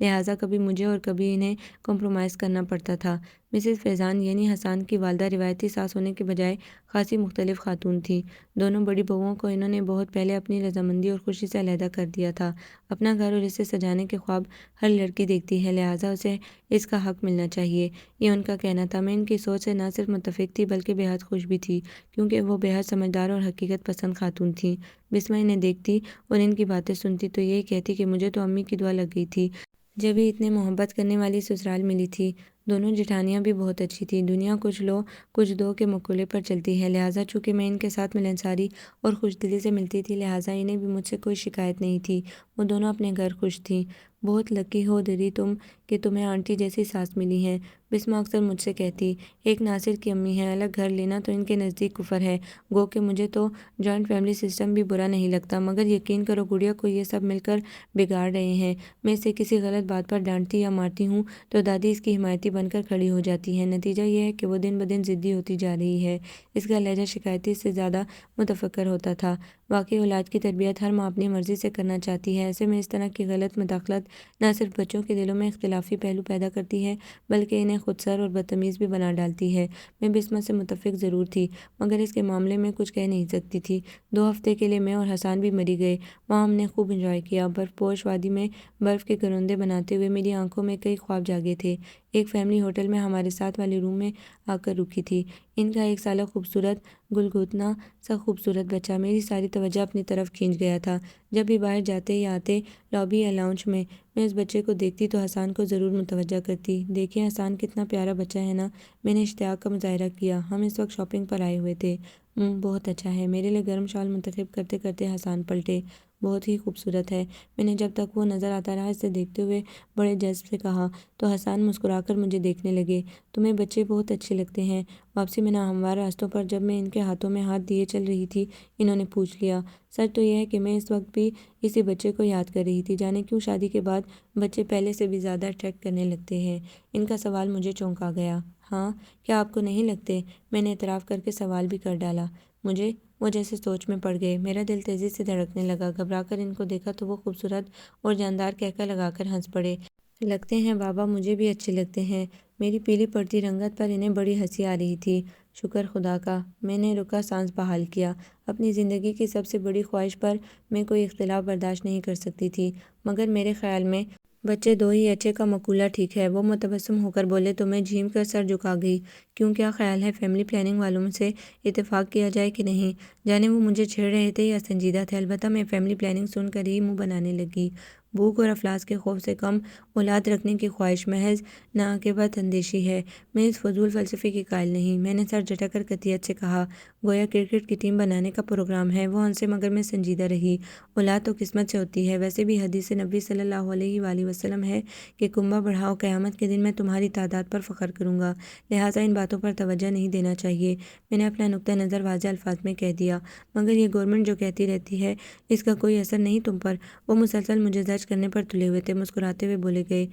لہٰذا کبھی مجھے اور کبھی انہیں کمپرومائز کرنا پڑتا تھا۔ مسز فیضان یعنی حسان کی والدہ روایتی ساس ہونے کے بجائے خاصی مختلف خاتون تھیں۔ دونوں بڑی بہوؤں کو انہوں نے بہت پہلے اپنی رضامندی اور خوشی سے علیحدہ کر دیا تھا۔ اپنا گھر اور اسے سجانے کے خواب ہر لڑکی دیکھتی ہے، لہٰذا اسے اس کا حق ملنا چاہیے، یہ ان کا کہنا تھا۔ میں ان کی سوچ سے نہ صرف متفق تھی بلکہ بے حد خوش بھی تھی، کیونکہ وہ بے حد سمجھدار اور حقیقت پسند خاتون تھیں۔ بسمہ انہیں دیکھتی اور ان کی باتیں سنتی تو یہی کہتی کہ مجھے تو امی کی دعا لگ گئی تھی، جبھی اتنے محبت کرنے والی سسرال ملی تھی۔ دونوں جٹھانیاں بھی بہت اچھی تھیں۔ دنیا کچھ لو کچھ دو کے مقولے پر چلتی ہے، لہٰذا چونکہ میں ان کے ساتھ ملنساری اور خوش دلی سے ملتی تھی، لہٰذا انہیں بھی مجھ سے کوئی شکایت نہیں تھی۔ وہ دونوں اپنے گھر خوش تھیں۔ بہت لکی ہو دیدی تم کہ تمہیں آنٹی جیسی ساس ملی ہیں، بسمہ اکثر مجھ سے کہتی۔ ایک ناصر کی امی ہیں، الگ گھر لینا تو ان کے نزدیک کفر ہے، گو کہ مجھے تو جوائنٹ فیملی سسٹم بھی برا نہیں لگتا، مگر یقین کرو گڑیا کو یہ سب مل کر بگاڑ رہے ہیں۔ میں اسے کسی غلط بات پر ڈانٹتی یا مارتی ہوں تو دادی اس کی حمایتی بن کر کھڑی ہو جاتی ہیں۔ نتیجہ یہ ہے کہ وہ دن بدن ضدی ہوتی جا رہی ہے۔ اس کا لہجہ شکایتی سے زیادہ متفکر ہوتا تھا۔ واقعی اولاد کی تربیت ہر ماں اپنی مرضی سے کرنا چاہتی ہے، ایسے میں اس طرح کی غلط مداخلت نہ صرف بچوں کے دلوں میں اختلافی پہلو پیدا کرتی ہے بلکہ انہیں خودسر اور بدتمیز بھی بنا ڈالتی ہے۔ میں بسمہ سے متفق ضرور تھی مگر اس کے معاملے میں کچھ کہہ نہیں سکتی تھی۔ 2 ہفتے کے لیے میں اور حسان بھی مری گئے۔ وہاں ہم نے خوب انجوائے کیا۔ برف پوش وادی میں برف کے گرونڈے بناتے ہوئے میری آنکھوں میں کئی خواب جاگے تھے۔ ایک فیملی ہوٹل میں ہمارے ساتھ والے روم میں آ کر رکی تھی۔ ان کا 1 سالہ خوبصورت گلگوتنا سا خوبصورت بچہ میری ساری توجہ اپنی طرف کھینچ گیا تھا۔ جب بھی باہر جاتے یا آتے لابی یا لاؤنج میں اس بچے کو دیکھتی تو حسان کو ضرور متوجہ کرتی۔ دیکھیں حسان کتنا پیارا بچہ ہے نا، میں نے اشتیاق کا مظاہرہ کیا۔ ہم اس وقت شاپنگ پر آئے ہوئے تھے۔ بہت اچھا ہے۔ میرے لیے گرم شال منتخب کرتے کرتے حسان پلٹے۔ بہت ہی خوبصورت ہے، میں نے جب تک وہ نظر آتا رہا اسے دیکھتے ہوئے بڑے جذب سے کہا تو حسان مسکرا کر مجھے دیکھنے لگے۔ تمہیں بچے بہت اچھے لگتے ہیں۔ واپسی میں ناہموار راستوں پر جب میں ان کے ہاتھوں میں ہاتھ دیے چل رہی تھی انہوں نے پوچھ لیا۔ سچ تو یہ ہے کہ میں اس وقت بھی اسی بچے کو یاد کر رہی تھی، جانے کیوں شادی کے بعد بچے پہلے سے بھی زیادہ اٹریکٹ کرنے لگتے ہیں۔ ان کا سوال مجھے چونکا گیا۔ ہاں، کیا آپ کو نہیں لگتے؟ میں نے اعتراف کر کے سوال بھی کر ڈالا۔ مجھے وہ جیسے سوچ میں پڑ گئے۔ میرا دل تیزی سے دھڑکنے لگا۔ گھبرا کر ان کو دیکھا تو وہ خوبصورت اور جاندار کہکہ لگا کر ہنس پڑے۔ لگتے ہیں بابا، مجھے بھی اچھے لگتے ہیں۔ میری پیلی پڑتی رنگت پر انہیں بڑی ہنسی آ رہی تھی۔ شکر خدا کا، میں نے رکا سانس بحال کیا۔ اپنی زندگی کی سب سے بڑی خواہش پر میں کوئی اختلاف برداشت نہیں کر سکتی تھی، مگر میرے خیال میں بچے 2 ہی اچھے کا مقولہ ٹھیک ہے۔ وہ متبسم ہو کر بولے تو میں جھیم کر سر جھکا گئی۔ کیوں، کیا خیال ہے فیملی پلاننگ والوں سے اتفاق کیا جائے کہ نہیں؟ جانے وہ مجھے چھیڑ رہے تھے یا سنجیدہ تھے، البتہ میں فیملی پلاننگ سن کر ہی منہ بنانے لگی۔ بھوک اور افلاس کے خوف سے کم اولاد رکھنے کی خواہش محض ناعاقبت اندیشی ہے۔ میں اس فضول فلسفے کی قائل نہیں، میں نے سر جھٹک کر قطعیت سے کہا۔ گویا کرکٹ کی ٹیم بنانے کا پروگرام ہے۔ وہ ہنسے مگر میں سنجیدہ رہی۔ اولاد تو قسمت سے ہوتی ہے، ویسے بھی حدیث نبوی صلی اللہ علیہ وآلہ وسلم ہے کہ کنبہ بڑھاؤ، قیامت کے دن میں تمہاری تعداد پر فخر کروں گا، لہٰذا ان باتوں پر توجہ نہیں دینا چاہیے۔ میں نے اپنا نقطہ نظر واضح الفاظ میں کہہ دیا۔ مگر یہ گورنمنٹ جو کہتی رہتی ہے اس کا کوئی اثر نہیں تم پر؟ وہ مسلسل مجھے زرچ کرنے پر تلے ہوئے تھے، مسکراتے ہوئے بولے گئے۔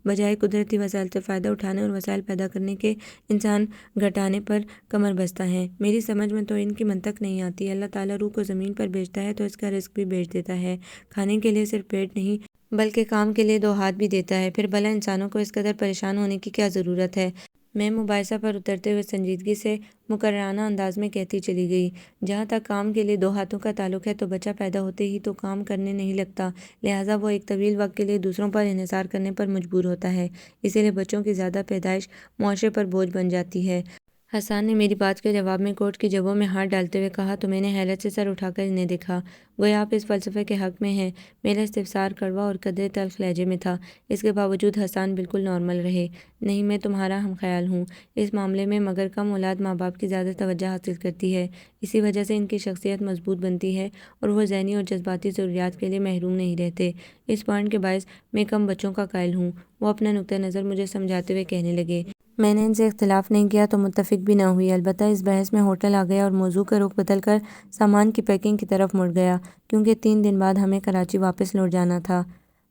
بجائے قدرتی وسائل سے فائدہ اٹھانے اور وسائل پیدا کرنے کے انسان گھٹانے پر کمر بستہ ہیں۔ میری سمجھ میں تو ان کی منطق نہیں آتی۔ اللہ تعالیٰ روح کو زمین پر بھیجتا ہے تو اس کا رزق بھی بھیج دیتا ہے، کھانے کے لیے صرف پیٹ نہیں بلکہ کام کے لیے 2 ہاتھ بھی دیتا ہے، پھر بھلا انسانوں کو اس قدر پریشان ہونے کی کیا ضرورت ہے؟ میں مباحثہ پر اترتے ہوئے سنجیدگی سے مقررانہ انداز میں کہتی چلی گئی۔ جہاں تک کام کے لیے 2 ہاتھوں کا تعلق ہے تو بچہ پیدا ہوتے ہی تو کام کرنے نہیں لگتا، لہٰذا وہ ایک طویل وقت کے لیے دوسروں پر انحصار کرنے پر مجبور ہوتا ہے، اسی لیے بچوں کی زیادہ پیدائش معاشرے پر بوجھ بن جاتی ہے۔ حسان نے میری بات کے جواب میں کوٹ کی جیبوں میں ہاتھ ڈالتے ہوئے کہا تو میں نے حیرت سے سر اٹھا کر انہیں دیکھا۔ گویا آپ اس فلسفے کے حق میں ہیں۔ میرا استفسار کڑوا اور قدرے تلخ لہجے میں تھا۔ اس کے باوجود حسان بالکل نارمل رہے۔ نہیں، میں تمہارا ہم خیال ہوں اس معاملے میں، مگر کم اولاد ماں باپ کی زیادہ توجہ حاصل کرتی ہے، اسی وجہ سے ان کی شخصیت مضبوط بنتی ہے اور وہ ذہنی اور جذباتی ضروریات کے لیے محروم نہیں رہتے۔ اس پوائنٹ کے باعث میں کم بچوں کا قائل ہوں۔ وہ اپنا نقطہ نظر مجھے سمجھاتے ہوئے کہنے لگے۔ میں نے ان سے اختلاف نہیں کیا تو متفق بھی نہ ہوئی، البتہ اس بحث میں ہوٹل آ گیا اور موضوع کا رخ بدل کر سامان کی پیکنگ کی طرف مڑ گیا، کیونکہ 3 دن بعد ہمیں کراچی واپس لوٹ جانا تھا۔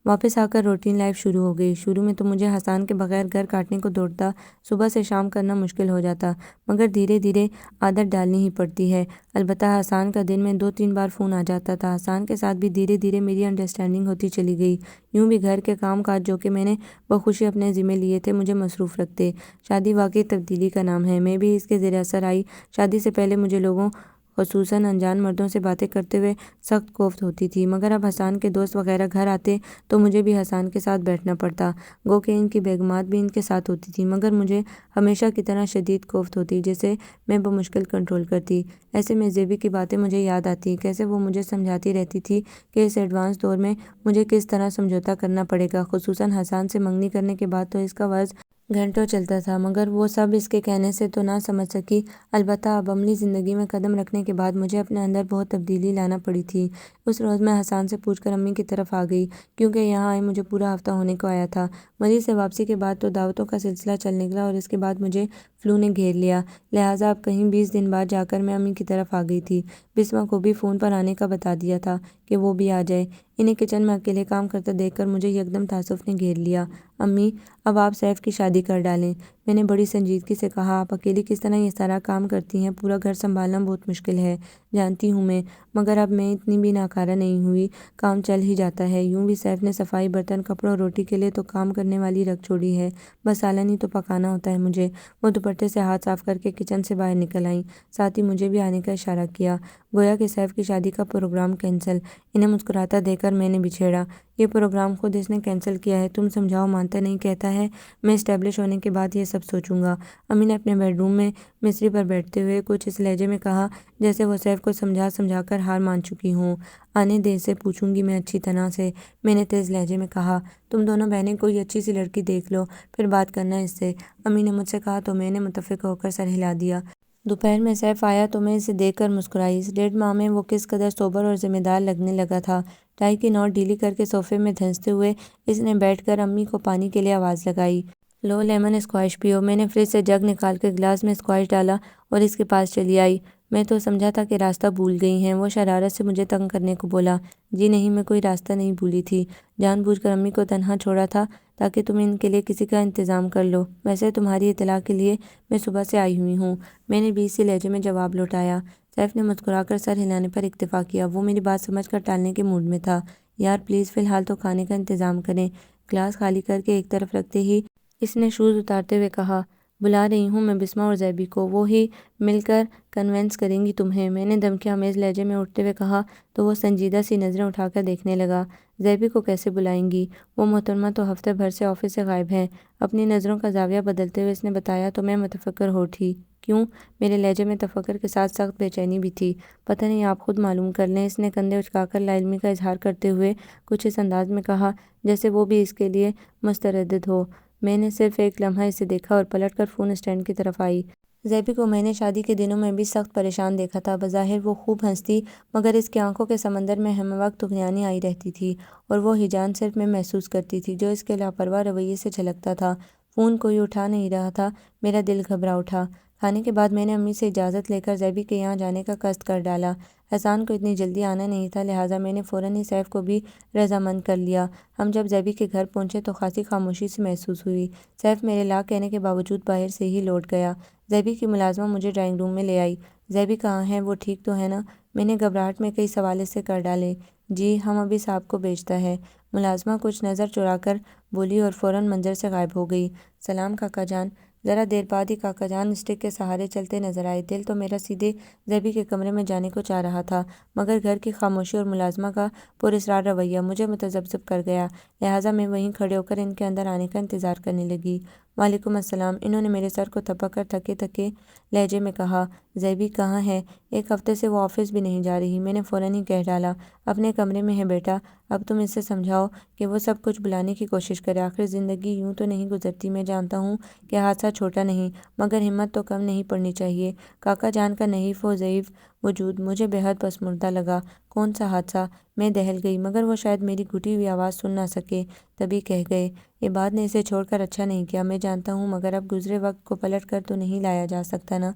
واپس آ کر روٹین لائف شروع ہو گئی۔ شروع میں تو مجھے حسان کے بغیر گھر کاٹنے کو دوڑتا صبح سے شام کرنا مشکل ہو جاتا، مگر دھیرے دھیرے عادت ڈالنی ہی پڑتی ہے۔ البتہ حسان کا دن میں 2-3 بار فون آ جاتا تھا۔ حسان کے ساتھ بھی دھیرے دھیرے میری انڈرسٹینڈنگ ہوتی چلی گئی۔ یوں بھی گھر کے کام کاج جو کہ میں نے بخوشی اپنے ذمے لیے تھے مجھے مصروف رکھتے۔ شادی واقعی تبدیلی کا نام ہے۔ میں بھی اس کے زیر اثر آئی۔ شادی سے پہلے مجھے لوگوں خصوصاً انجان مردوں سے باتیں کرتے ہوئے سخت کوفت ہوتی تھی، مگر اب حسان کے دوست وغیرہ گھر آتے تو مجھے بھی حسان کے ساتھ بیٹھنا پڑتا، گو کہ ان کی بیگمات بھی ان کے ساتھ ہوتی تھیں، مگر مجھے ہمیشہ کی طرح شدید کوفت ہوتی جسے میں بمشکل کنٹرول کرتی۔ ایسے میں زیبی کی باتیں مجھے یاد آتی، کیسے وہ مجھے سمجھاتی رہتی تھی کہ اس ایڈوانس دور میں مجھے کس طرح سمجھوتا کرنا پڑے گا۔ خصوصاً حسان سے منگنی کرنے کے بعد تو اس کا وعظ گھنٹوں چلتا تھا، مگر وہ سب اس کے کہنے سے تو نہ سمجھ سکی۔ البتہ اب عملی زندگی میں قدم رکھنے کے بعد مجھے اپنے اندر بہت تبدیلی لانا پڑی تھی۔ اس روز میں حسان سے پوچھ کر امی کی طرف آ گئی، کیونکہ یہاں آئے مجھے پورا ہفتہ ہونے کو آیا تھا۔ مری سے واپسی کے بعد تو دعوتوں کا سلسلہ چل نکلا اور اس کے بعد مجھے فلو نے گھیر لیا، لہٰذا اب کہیں 20 دن بعد جا کر میں امی کی طرف آ گئی تھی۔ بسمہ کو بھی فون پر آنے کا بتا دیا تھا کہ وہ بھی آ جائے۔ انہیں کچن میں اکیلے کام کرتا دیکھ کر مجھے یکدم تعصب نے گھیر لیا۔ امی، اب آپ سیف کی شادی کر ڈالیں، میں نے بڑی سنجیدگی سے کہا۔ آپ اکیلی کس طرح یہ سارا کام کرتی ہیں؟ پورا گھر سنبھالنا بہت مشکل ہے، جانتی ہوں میں، مگر اب میں اتنی بھی ناکارہ نہیں ہوئی، کام چل ہی جاتا ہے۔ یوں بھی سیف نے صفائی، برتن، کپڑوں اور روٹی کے لیے تو کام کرنے والی رکھ چھوڑی ہے، بس سالن ہی تو پکانا ہوتا ہے مجھے۔ وہ دوپٹے سے ہاتھ صاف کر کے کچن سے باہر نکل آئیں، ساتھ ہی مجھے بھی آنے کا اشارہ کیا، گویا کہ سیف کی شادی کا پروگرام کینسل۔ انہیں مسکراتا دیکھ کر میں نے بچھیڑا، یہ پروگرام خود اس نے کینسل کیا ہے، تم سمجھاؤ مانتا نہیں، کہتا ہے میں اسٹیبلش ہونے کے بعد یہ سب سوچوں گا۔ امی نے اپنے بیڈ روم میں مصری پر بیٹھتے ہوئے کچھ اس لہجے میں کہا جیسے وہ سیف کو سمجھا سمجھا کر ہار مان چکی ہوں۔ آنے دے، اسے پوچھوں گی میں اچھی طرح سے، میں نے تیز لہجے میں کہا۔ تم دونوں بہنیں کوئی اچھی سی لڑکی دیکھ لو، پھر بات کرنا اس سے، امی نے مجھ سے کہا تو میں نے متفق ہو کر سر ہلا دیا۔ دوپہر میں سیف آیا تو میں اسے دیکھ کر مسکرائی۔ اس 1.5 ماہ میں وہ کس قدر سوبر اور ذمہ دار لگنے لگا تھا۔ ٹائی کی نوٹ ڈھیلی کر کے صوفے میں دھنستے ہوئے اس نے بیٹھ کر امی کو پانی کے لیے آواز لگائی۔ لو، لیمن اسکواش پیو۔ میں نے فریج سے جگ نکال کے گلاس میں اسکواش ڈالا اور اس کے پاس چلی آئی۔ میں تو سمجھا تھا کہ راستہ بھول گئی ہیں، وہ شرارت سے مجھے تنگ کرنے کو بولا۔ جی نہیں، میں کوئی راستہ نہیں بھولی تھی، جان بوجھ کر امی کو تنہا چھوڑا تھا تاکہ تم ان کے لیے کسی کا انتظام کر لو۔ ویسے تمہاری اطلاع کے لیے میں صبح سے آئی ہوئی ہوں، میں نے بھی اسی لہجے میں جواب لوٹایا۔ سیف نے مسکرا کر سر ہلانے پر اکتفا کیا، وہ میری بات سمجھ کر ٹالنے کے موڈ میں تھا۔ یار پلیز فی الحال تو کھانے کا انتظام کریں، گلاس خالی کر کے ایک طرف رکھتے ہی اس نے شوز اتارتے ہوئے کہا۔ بلا رہی ہوں میں بسمہ اور زیبی کو، وہ ہی مل کر کنونس کریں گی تمہیں، میں نے دھمکی آمیز لہجے میں اٹھتے ہوئے کہا تو وہ سنجیدہ سی نظریں اٹھا کر دیکھنے لگا۔ زیبی کو کیسے بلائیں گی؟ وہ محترمہ تو ہفتے بھر سے آفس سے غائب ہیں، اپنی نظروں کا زاویہ بدلتے ہوئے اس نے بتایا تو میں متفکر ہو اٹھی۔ کیوں؟ میرے لہجے میں تفکر کے ساتھ سخت بے چینی بھی تھی۔ پتہ نہیں، آپ خود معلوم کر لیں، اس نے کندھے اچکا کر لا علمی کا اظہار کرتے ہوئے کچھ اس انداز میں کہا جیسے وہ بھی اس کے لیے مسترد ہو۔ میں نے صرف ایک لمحہ اسے دیکھا اور پلٹ کر فون اسٹینڈ کی طرف آئی۔ زیبی کو میں نے شادی کے دنوں میں بھی سخت پریشان دیکھا تھا، بظاہر وہ خوب ہنستی، مگر اس کی آنکھوں کے سمندر میں ہم وقت طغیانی آئی رہتی تھی اور وہ ہیجان صرف میں محسوس کرتی تھی جو اس کے لاپرواہ رویے سے جھلکتا تھا۔ فون کوئی اٹھا نہیں رہا تھا، میرا دل گھبرا اٹھا۔ کھانے کے بعد میں نے امی سے اجازت لے کر زیبی کے یہاں جانے کا قصد کر ڈالا۔ حسان کو اتنی جلدی آنا نہیں تھا، لہٰذا میں نے فوراً ہی سیف کو بھی رضامند کر لیا۔ ہم جب زیبی کے گھر پہنچے تو خاصی خاموشی سی محسوس ہوئی۔ سیف میرے لا کہنے کے باوجود باہر سے ہی لوٹ گیا۔ زیبی کی ملازمہ مجھے ڈرائنگ روم میں لے آئی۔ زیبی کہاں ہے؟ وہ ٹھیک تو ہے نا؟ میں نے گھبراہٹ میں کئی سوال اس سے کر ڈالے۔ جی، ہم ابھی صاحب کو بھیجتا ہے، ملازمہ کچھ نظر چرا کر بولی اور فوراً منظر سے غائب ہو گئی۔ سلام کاکا جان۔ ذرا دیر بعد ہی کاکا جان اسٹک کے سہارے چلتے نظر آئے۔ دل تو میرا سیدھے زیبی کے کمرے میں جانے کو چاہ رہا تھا، مگر گھر کی خاموشی اور ملازمہ کا پراسرار رویہ مجھے متذبذب کر گیا، لہٰذا میں وہیں کھڑے ہو کر ان کے اندر آنے کا انتظار کرنے لگی۔ وعلیکم السلام، انہوں نے میرے سر کو تھپک کر تھکے تھکے لہجے میں کہا۔ زیبی کہاں ہے؟ ایک ہفتے سے وہ آفس بھی نہیں جا رہی، میں نے فوراً ہی کہہ ڈالا۔ اپنے کمرے میں ہے بیٹا، اب تم اسے سمجھاؤ کہ وہ سب کچھ بلانے کی کوشش کرے، آخر زندگی یوں تو نہیں گزرتی۔ میں جانتا ہوں کہ حادثہ چھوٹا نہیں، مگر ہمت تو کم نہیں پڑنی چاہیے۔ کاکا جان کا نحیف و ضعیف وجود مجھے بے حد پسماندہ لگا۔ کون سا حادثہ؟ میں دہل گئی، مگر وہ شاید میری گھٹی ہوئی آواز سن نہ سکے، تبھی کہہ گئے۔ عباد نے اسے چھوڑ کر اچھا نہیں کیا، میں جانتا ہوں، مگر اب گزرے وقت کو پلٹ کر تو نہیں لایا جا سکتا نا۔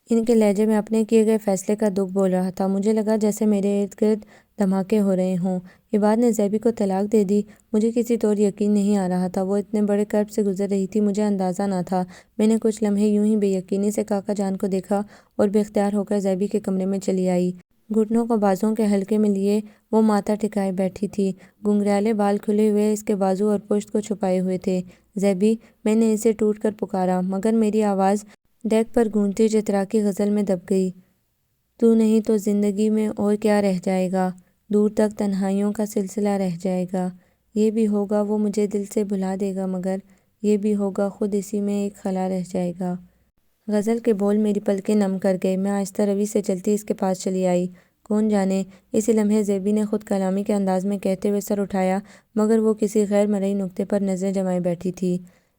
ان کے لہجے میں اپنے کیے گئے فیصلے کا دکھ بول رہا تھا۔ مجھے لگا جیسے میرے ارد گرد دھماکے ہو رہے ہوں۔ عباد نے زیبی کو طلاق دے دی۔ مجھے کسی طور یقین نہیں آ رہا تھا۔ وہ اتنے بڑے کرب سے گزر رہی تھی، مجھے اندازہ نہ تھا۔ میں نے کچھ لمحے یوں ہی بے یقینی سے کاکا جان کو دیکھا اور بے اختیار ہو کر زیبی کے کمرے میں چلی آئی۔ گھٹنوں کو بازوؤں کے حلقے میں لیے وہ ماتھا ٹھکائے بیٹھی تھی۔ گھنگریالے بال کھلے ہوئے اس کے بازو اور پشت کو چھپائے ہوئے تھے۔ زیبی، میں نے اسے ٹوٹ کر پکارا، مگر میری آواز ڈیک پر گونجتی چترا کی غزل میں دب گئی۔ تو نہیں تو زندگی میں اور کیا رہ جائے گا، دور تک تنہائیوں کا سلسلہ رہ جائے گا۔ یہ بھی ہوگا وہ مجھے دل سے بھلا دے گا، مگر یہ بھی ہوگا خود اسی میں ایک خلا رہ جائے گا۔ غزل کے بول میری پلکیں نم کر گئے۔ میں آہستہ روی سے چلتی اس کے پاس چلی آئی۔ کون جانے، اسی لمحے زیبی نے خود کلامی کے انداز میں کہتے ہوئے سر اٹھایا، مگر وہ کسی غیر مرئی نقطے پر نظریں جمائے بیٹھی تھی۔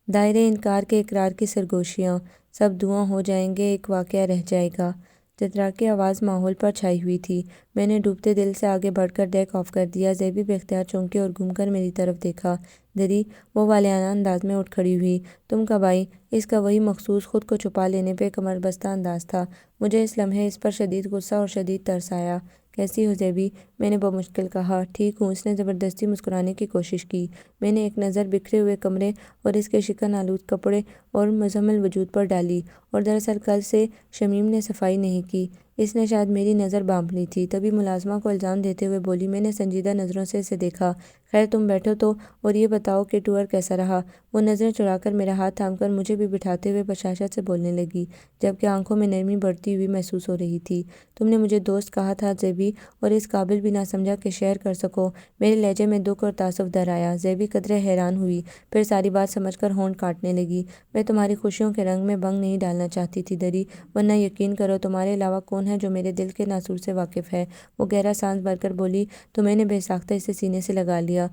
دائرے انکار کے اقرار کی سرگوشیاں، سب دھواں ہو جائیں گے، ایک واقعہ رہ جائے گا۔ چترا کی آواز ماحول پر چھائی ہوئی تھی۔ میں نے ڈوبتے دل سے آگے بڑھ کر ڈیک آف کر دیا۔ زیبی بے اختیار چونکی اور گھوم کر میری طرف دیکھا۔ دری وہ والیانہ انداز میں اٹھ کھڑی ہوئی۔ تم کب آئی؟ اس کا وہی مخصوص خود کو چھپا لینے پہ کمر بستہ انداز تھا۔ مجھے اس لمحے اس پر شدید غصہ اور شدید ترس آیا۔ کیسی ہو زیبی؟ میں نے بمشکل کہا۔ ٹھیک ہوں۔ اس نے زبردستی مسکرانے کی کوشش کی۔ میں نے ایک نظر بکھرے ہوئے کمرے اور اس کے شکن آلود کپڑے اور مزمل وجود پر ڈالی، اور دراصل کل سے شمیم نے صفائی نہیں کی۔ اس نے شاید میری نظر بانپ لی تھی۔ تبھی ملازمہ کو الزام دیتے ہوئے بولی۔ میں نے سنجیدہ نظروں سے اسے دیکھا۔ خیر تم بیٹھو تو، اور یہ بتاؤ کہ ٹور کیسا رہا؟ وہ نظریں چرا کر میرا ہاتھ تھام کر مجھے بھی بٹھاتے ہوئے بشاشت سے بولنے لگی، جبکہ آنکھوں میں نرمی بڑھتی ہوئی محسوس ہو رہی تھی۔ تم نے مجھے دوست کہا تھا زیبی، اور اس قابل بھی نہ سمجھا کہ شیئر کر سکو۔ میرے لہجے میں دکھ اور تاسف در آیا۔ زیبی قدرے حیران ہوئی، پھر ساری بات سمجھ کر ہونٹ کاٹنے لگی۔ میں تمہاری خوشیوں کے رنگ میں بنگ نہیں ڈالنا چاہتی تھی دری، ورنہ یقین کرو تمہارے علاوہ کون ہے جو میرے دل کے ناسور سے واقف ہے؟ وہ گہرا سانس بھر کر بولی تو میں نے بے ساختہ اسے سینے سے لگا لیا،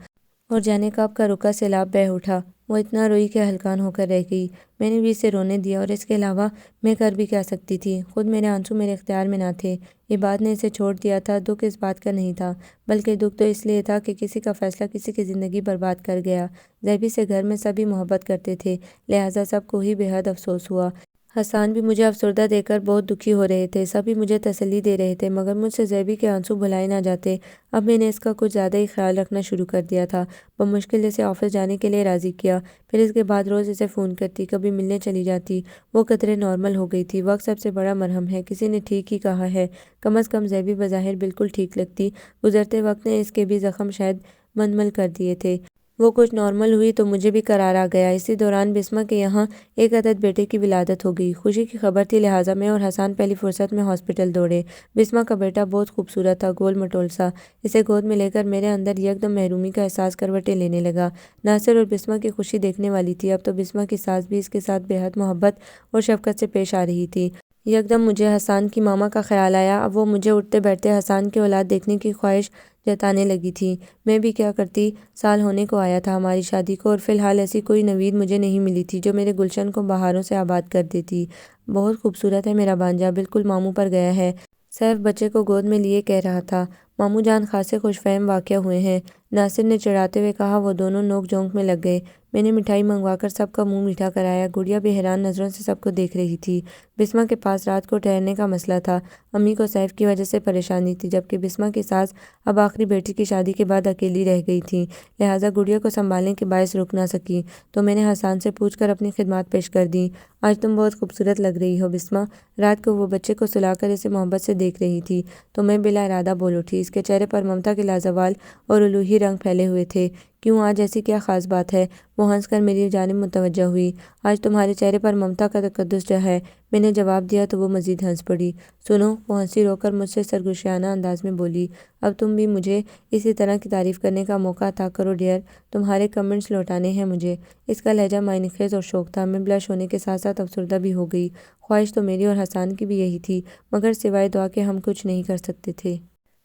اور جانے کب کا رکا سیلاب بہہ اٹھا۔ وہ اتنا روئی کہ ہلکان ہو کر رہ گئی۔ میں نے بھی اسے رونے دیا، اور اس کے علاوہ میں کر بھی کیا سکتی تھی؟ خود میرے آنسو میرے اختیار میں نہ تھے۔ عباد نے اسے چھوڑ دیا تھا۔ دکھ اس بات کا نہیں تھا، بلکہ دکھ تو اس لیے تھا کہ کسی کا فیصلہ کسی کی زندگی برباد کر گیا۔ زیبی سے گھر میں سبھی محبت کرتے تھے، لہٰذا سب کو ہی بے حد افسوس ہوا۔ حسان بھی مجھے افسردہ دیکھ کر بہت دکھی ہو رہے تھے۔ سبھی مجھے تسلی دے رہے تھے، مگر مجھ سے زیبی کے آنسو بھلائے نہ جاتے۔ اب میں نے اس کا کچھ زیادہ ہی خیال رکھنا شروع کر دیا تھا۔ بمشکل اسے آفس جانے کے لیے راضی کیا، پھر اس کے بعد روز اسے فون کرتی، کبھی ملنے چلی جاتی۔ وہ قدرے نارمل ہو گئی تھی۔ وقت سب سے بڑا مرہم ہے، کسی نے ٹھیک ہی کہا ہے۔ کم از کم زیبی بظاہر بالکل ٹھیک لگتی، گزرتے وقت نے اس کے بھی زخم شاید مندمل کر دیے تھے۔ وہ کچھ نارمل ہوئی تو مجھے بھی قرار آ گیا۔ اسی دوران بسمہ کے یہاں ایک عدد بیٹے کی ولادت ہو گئی۔ خوشی کی خبر تھی، لہٰذا میں اور حسان پہلی فرصت میں ہاسپٹل دوڑے۔ بسمہ کا بیٹا بہت خوبصورت تھا، گول مٹول سا۔ اسے گود میں لے کر میرے اندر یکدم محرومی کا احساس کروٹیں لینے لگا۔ ناصر اور بسمہ کی خوشی دیکھنے والی تھی۔ اب تو بسمہ کی ساس بھی اس کے ساتھ بے حد محبت اور شفقت سے پیش آ رہی تھی۔ یکدم مجھے حسان کی ماما کا خیال آیا۔ اب وہ مجھے اٹھتے بیٹھتے حسان کی اولاد دیکھنے کی خواہش جتانے لگی تھی۔ میں بھی کیا کرتی؟ سال ہونے کو آیا تھا ہماری شادی کو، اور فی الحال ایسی کوئی نوید مجھے نہیں ملی تھی جو میرے گلشن کو بہاروں سے آباد کر دیتی۔ بہت خوبصورت ہے میرا بھانجا، بالکل ماموں پر گیا ہے، سیف بچے کو گود میں لیے کہہ رہا تھا۔ ماموں جان خاصے خوش فہم واقع ہوئے ہیں، ناصر نے چڑھاتے ہوئے کہا۔ وہ دونوں نوک جھونک میں لگ گئے۔ میں نے مٹھائی منگوا کر سب کا منہ میٹھا کرایا۔ گڑیا بھی حیران نظروں سے سب کو دیکھ رہی تھی۔ بسمہ کے پاس رات کو ٹھہرنے کا مسئلہ تھا۔ امی کو سیف کی وجہ سے پریشانی تھی، جبکہ بسمہ کی ساس اب آخری بیٹی کی شادی کے بعد اکیلی رہ گئی تھیں، لہٰذا گڑیا کو سنبھالنے کے باعث رک نہ سکی، تو میں نے حسان سے پوچھ کر اپنی خدمات پیش کر دیں۔ آج تم بہت خوبصورت لگ رہی ہو بسمہ۔ رات کو وہ بچے کو سلا کر اسے محبت سے دیکھ رہی تھی تو میں بلا ارادہ بول اٹھی۔ اس کے چہرے پر ممتا کے لازوال اور الوہی رنگ پھیلے ہوئے تھے۔ کیوں، آج ایسی کیا خاص بات ہے؟ وہ ہنس کر میری جانب متوجہ ہوئی۔ آج تمہارے چہرے پر ممتا کا تقدس جو ہے، میں نے جواب دیا تو وہ مزید ہنس پڑی۔ سنو، وہ ہنسی رو کر مجھ سے سرگوشیانہ انداز میں بولی، اب تم بھی مجھے اسی طرح کی تعریف کرنے کا موقع عطا کرو ڈیئر، تمہارے کمنٹس لوٹانے ہیں مجھے۔ اس کا لہجہ معنی خیز اور شوق تھا۔ میں بلش ہونے کے ساتھ ساتھ افسردہ بھی ہو گئی۔ خواہش تو میری اور حسان کی بھی یہی تھی، مگر سوائے دعا کے ہم کچھ نہیں کر سکتے تھے۔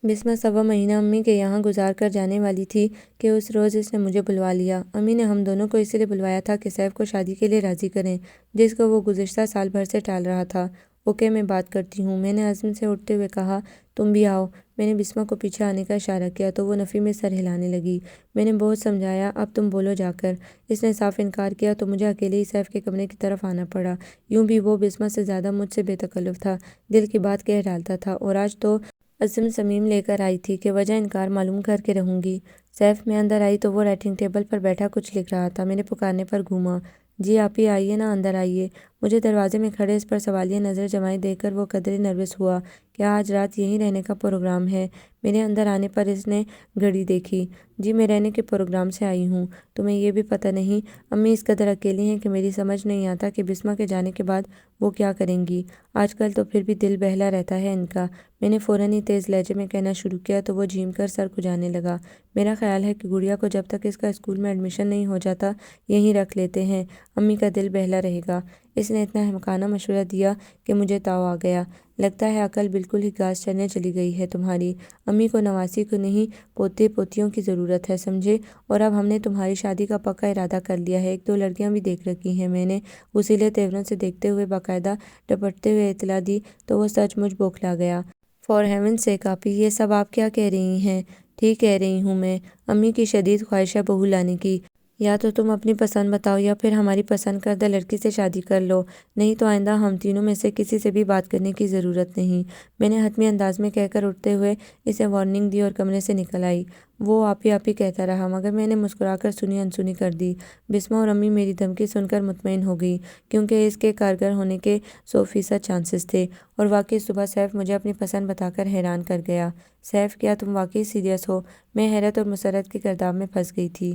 بسمہ سوا مہینہ امی کے یہاں گزار کر جانے والی تھی کہ اس روز اس نے مجھے بلوا لیا۔ امی نے ہم دونوں کو اسی لیے بلوایا تھا کہ سیف کو شادی کے لیے راضی کریں، جس کو وہ گزشتہ سال بھر سے ٹال رہا تھا۔ اوکے، میں بات کرتی ہوں، میں نے عزم سے اٹھتے ہوئے کہا۔ تم بھی آؤ۔ میں نے بسمہ کو پیچھے آنے کا اشارہ کیا تو وہ نفی میں سر ہلانے لگی۔ میں نے بہت سمجھایا، اب تم بولو جا کر۔ اس نے صاف انکار کیا تو مجھے اکیلے ہی سیف کے کمرے کی طرف آنا پڑا۔ یوں بھی وہ بسمہ سے زیادہ مجھ سے بے تکلف تھا، دل کی بات کہہ ڈالتا تھا، اور آج تو عزم صمیم لے کر آئی تھی کہ وجہ انکار معلوم کر کے رہوں گی۔ سیف میں اندر آئی تو وہ رائٹنگ ٹیبل پر بیٹھا کچھ لکھ رہا تھا۔ میرے پکارنے پر گھوما۔ جی آپی آئیے نا، اندر آئیے۔ مجھے دروازے میں کھڑے اس پر سوالیہ نظر جمائے دیکھ کر وہ قدرے نروس ہوا۔ کیا آج رات یہیں رہنے کا پروگرام ہے؟ میرے اندر آنے پر اس نے گھڑی دیکھی۔ جی میں رہنے کے پروگرام سے آئی ہوں۔ تمہیں یہ بھی پتہ نہیں؟ امی اس قدر اکیلی ہیں کہ میری سمجھ نہیں آتا کہ بسمہ کے جانے کے بعد وہ کیا کریں گی۔ آج کل تو پھر بھی دل بہلا رہتا ہے ان کا۔ میں نے فوراً ہی تیز لہجے میں کہنا شروع کیا تو وہ جھیم کر سر کھجانے لگا۔ میرا خیال ہے کہ گڑیا کو جب تک اس کا اسکول میں ایڈمیشن نہیں ہو جاتا یہیں رکھ لیتے ہیں، امی کا دل بہلا رہے گا۔ اس نے اتنا احمقانہ مشورہ دیا کہ مجھے تاؤ آ گیا۔ لگتا ہے عقل بالکل ہی گھاس چرنے چلی گئی ہے تمہاری۔ امی کو نواسی کو نہیں، پوتے پوتیوں کی ضرورت ہے، سمجھے؟ اور اب ہم نے تمہاری شادی کا پکا ارادہ کر لیا ہے۔ ایک دو لڑکیاں بھی دیکھ رکھی ہیں میں نے۔ غصیلے تیوروں سے دیکھتے ہوئے باقاعدہ ڈپٹتے ہوئے اطلاع دی تو وہ سچ مچ بوکھلا گیا۔ فار ہیون سیک آپی، یہ سب آپ کیا کہہ رہی ہیں؟ ٹھیک کہہ رہی ہوں میں۔ امی کی شدید خواہش ہے بہو لانے کی۔ یا تو تم اپنی پسند بتاؤ یا پھر ہماری پسند کردہ لڑکی سے شادی کر لو، نہیں تو آئندہ ہم تینوں میں سے کسی سے بھی بات کرنے کی ضرورت نہیں۔ میں نے حتمی انداز میں کہہ کر اٹھتے ہوئے اسے وارننگ دی اور کمرے سے نکل آئی۔ وہ آپی آپی کہتا رہا مگر میں نے مسکرا کر سنی انسنی کر دی۔ بسمہ اور امی میری دھمکی سن کر مطمئن ہو گئی کیونکہ اس کے کارگر ہونے کے 100% چانسز تھے، اور واقعی صبح سیف مجھے اپنی پسند بتا کر حیران کر گیا۔ سیف کیا تم واقعی سیریس ہو؟ میں حیرت اور مسرت کے گرداب میں پھنس گئی تھی۔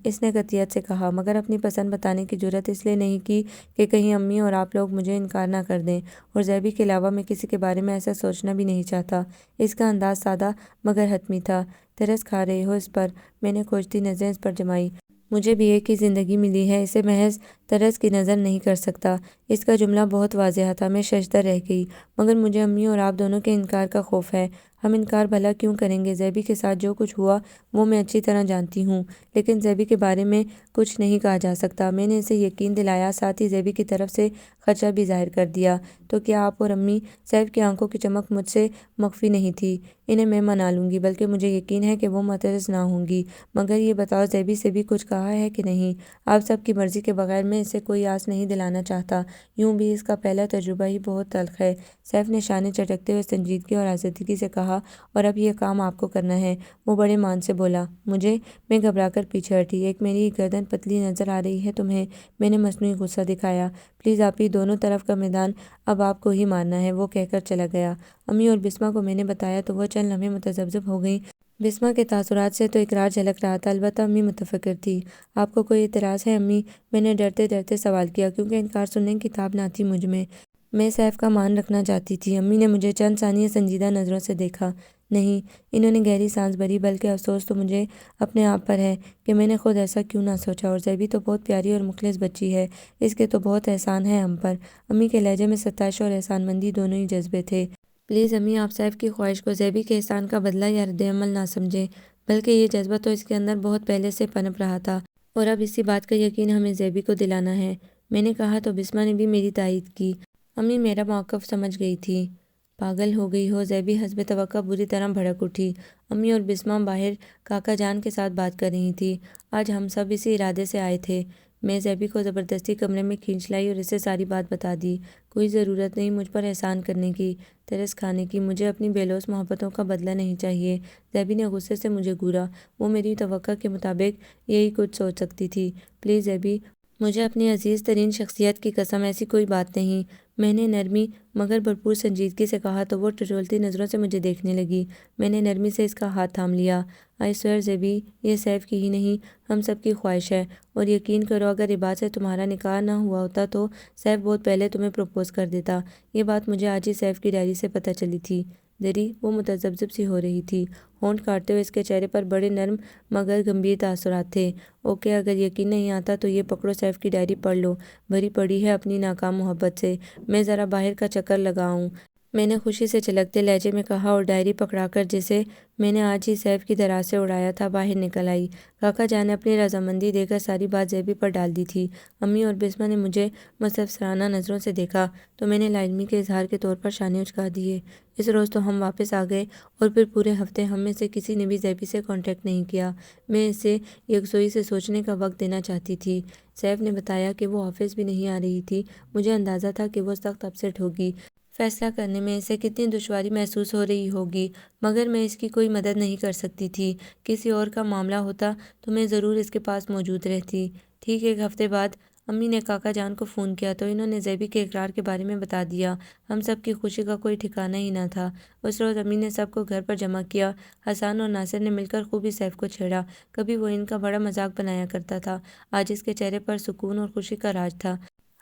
اس نے قطعیت سے کہا، مگر اپنی پسند بتانے کی جرأت اس لیے نہیں کی کہ کہیں امی اور آپ لوگ مجھے انکار نہ کر دیں، اور زیبی کے علاوہ میں کسی کے بارے میں ایسا سوچنا بھی نہیں چاہتا۔ اس کا انداز سادہ مگر حتمی تھا۔ ترس کھا رہے ہو اس پر؟ میں نے کھوجتی نظریں اس پر جمائیں۔ مجھے بھی ایک ہی زندگی ملی ہے، اسے محض ترس کی نظر نہیں کر سکتا۔ اس کا جملہ بہت واضح تھا۔ میں ششدر رہ گئی۔ مگر مجھے امی اور آپ دونوں کے انکار کا خوف ہے۔ ہم انکار بھلا کیوں کریں گے؟ زیبی کے ساتھ جو کچھ ہوا وہ میں اچھی طرح جانتی ہوں، لیکن زیبی کے بارے میں کچھ نہیں کہا جا سکتا۔ میں نے اسے یقین دلایا، ساتھ ہی زیبی کی طرف سے خدشہ بھی ظاہر کر دیا۔ تو کیا آپ اور امی؟ سیف کی آنکھوں کی چمک مجھ سے مخفی نہیں تھی۔ انہیں میں منا لوں گی، بلکہ مجھے یقین ہے کہ وہ معترض نہ ہوں گی، مگر یہ بتاؤ زیبی سے بھی کچھ کہا ہے کہ نہیں؟ آپ سب کی مرضی کے بغیر میں اسے کوئی آس نہیں دلانا چاہتا، یوں بھی اس کا پہلا تجربہ ہی بہت تلخ ہے۔ سیف نے شانے چٹکتے ہوئے سنجیدگی اور آزادگی سے کہا، اور اب یہ کام آپ کو کرنا ہے۔ وہ بڑے مان سے بولا، مجھے؟ میں گھبرا کر پیچھے ہٹی۔ ایک میری گردن پتلی نظر آ رہی ہے تمہیں؟ میں نے مصنوعی غصہ دکھایا۔ پلیز آپی، دونوں طرف کا میدان اب آپ کو ہی مارنا ہے، وہ کہہ کر چلا گیا۔ امی اور بسمہ کو میں نے بتایا تو وہ چند لمحے متذبذب ہو گئیں۔ بسمہ کے تاثرات سے تو اقرار جھلک رہا تھا، البتہ امی متفکر تھی۔ آپ کو کوئی اعتراض ہے امی؟ میں نے ڈرتے ڈرتے سوال کیا، کیونکہ انکار سننے کی تاب نہ تھی مجھ میں۔ میں سیف کا مان رکھنا چاہتی تھی۔ امی نے مجھے چند ثانیے سنجیدہ نظروں سے دیکھا۔ نہیں، انہوں نے گہری سانس بھری، بلکہ افسوس تو مجھے اپنے آپ پر ہے کہ میں نے خود ایسا کیوں نہ سوچا، اور زیبی تو بہت پیاری اور مخلص بچی ہے، اس کے تو بہت احسان ہے ہم پر۔ امی کے لہجے میں ستائش اور احسان مندی دونوں ہی جذبے تھے۔ پلیز امی، آپ سیف کی خواہش کو زیبی کے احسان کا بدلہ یا رد عمل نہ سمجھیں، بلکہ یہ جذبہ تو اس کے اندر بہت پہلے سے پنپ رہا تھا، اور اب اسی بات کا یقین ہمیں زیبی کو دلانا ہے۔ میں نے کہا تو بسمہ نے بھی میری تائید کی۔ امی میرا موقف سمجھ گئی تھی۔ پاگل ہو گئی ہو؟ زیبی حسب توقع بری طرح بھڑک اٹھی۔ امی اور بسمہ باہر کاکا جان کے ساتھ بات کر رہی تھی۔ آج ہم سب اسی ارادے سے آئے تھے۔ میں زیبی کو زبردستی کمرے میں کھینچ لائی اور اسے ساری بات بتا دی۔ کوئی ضرورت نہیں مجھ پر احسان کرنے کی، ترس کھانے کی، مجھے اپنی بے لوث محبتوں کا بدلہ نہیں چاہیے۔ زیبی نے غصے سے مجھے گھورا۔ وہ میری توقع کے مطابق یہی کچھ سوچ سکتی تھی۔ پلیز زیبی، مجھے اپنی عزیز ترین شخصیت کی قسم ایسی کوئی بات نہیں، میں نے نرمی مگر بھرپور سنجیدگی سے کہا تو وہ ٹٹولتی نظروں سے مجھے دیکھنے لگی۔ میں نے نرمی سے اس کا ہاتھ تھام لیا۔ آئی سوئر زیبی، یہ سیف کی ہی نہیں ہم سب کی خواہش ہے، اور یقین کرو اگر عباد سے تمہارا نکاح نہ ہوا ہوتا تو سیف بہت پہلے تمہیں پروپوز کر دیتا۔ یہ بات مجھے آج ہی سیف کی ڈائری سے پتہ چلی تھی۔ دری، وہ متذبذب سی ہو رہی تھی، ہونٹ کاٹتے ہوئے اس کے چہرے پر بڑے نرم مگر گمبھیر تاثرات تھے۔ اوکے، اگر یقین نہیں آتا تو یہ پکڑو، سیف کی ڈائری پڑھ لو، بھری پڑی ہے اپنی ناکام محبت سے۔ میں ذرا باہر کا چکر لگا آؤں۔ میں نے خوشی سے چلکتے لہجے میں کہا اور ڈائری پکڑا کر جسے میں نے آج ہی سیف کی دراز سے اڑایا تھا باہر نکل آئی۔ کاکا جان نے اپنی رضامندی دے کر ساری بات زیبی پر ڈال دی تھی۔ امی اور بسمہ نے مجھے مستفسرانہ نظروں سے دیکھا تو میں نے لا علمی کے اظہار کے طور پر شانے اچکا دیے۔ اس روز تو ہم واپس آ گئے اور پھر پورے ہفتے ہم میں سے کسی نے بھی زیبی سے کانٹیکٹ نہیں کیا۔ میں اسے یکسوئی سے سوچنے کا وقت دینا چاہتی تھی۔ سیف نے بتایا کہ وہ آفس بھی نہیں آ رہی تھی۔ مجھے اندازہ تھا کہ وہ سخت اپسیٹ ہوگی، فیصلہ کرنے میں اسے کتنی دشواری محسوس ہو رہی ہوگی، مگر میں اس کی کوئی مدد نہیں کر سکتی تھی۔ کسی اور کا معاملہ ہوتا تو میں ضرور اس کے پاس موجود رہتی۔ ٹھیک ایک ہفتے بعد امی نے کاکا جان کو فون کیا تو انہوں نے زیبی کے اقرار کے بارے میں بتا دیا۔ ہم سب کی خوشی کا کوئی ٹھکانہ ہی نہ تھا۔ اس روز امی نے سب کو گھر پر جمع کیا۔ حسان اور ناصر نے مل کر خوب ہی سیف کو چھیڑا۔ کبھی وہ ان کا بڑا مذاق بنایا کرتا تھا، آج اس کے چہرے پر سکون اور خوشی کا راج تھا۔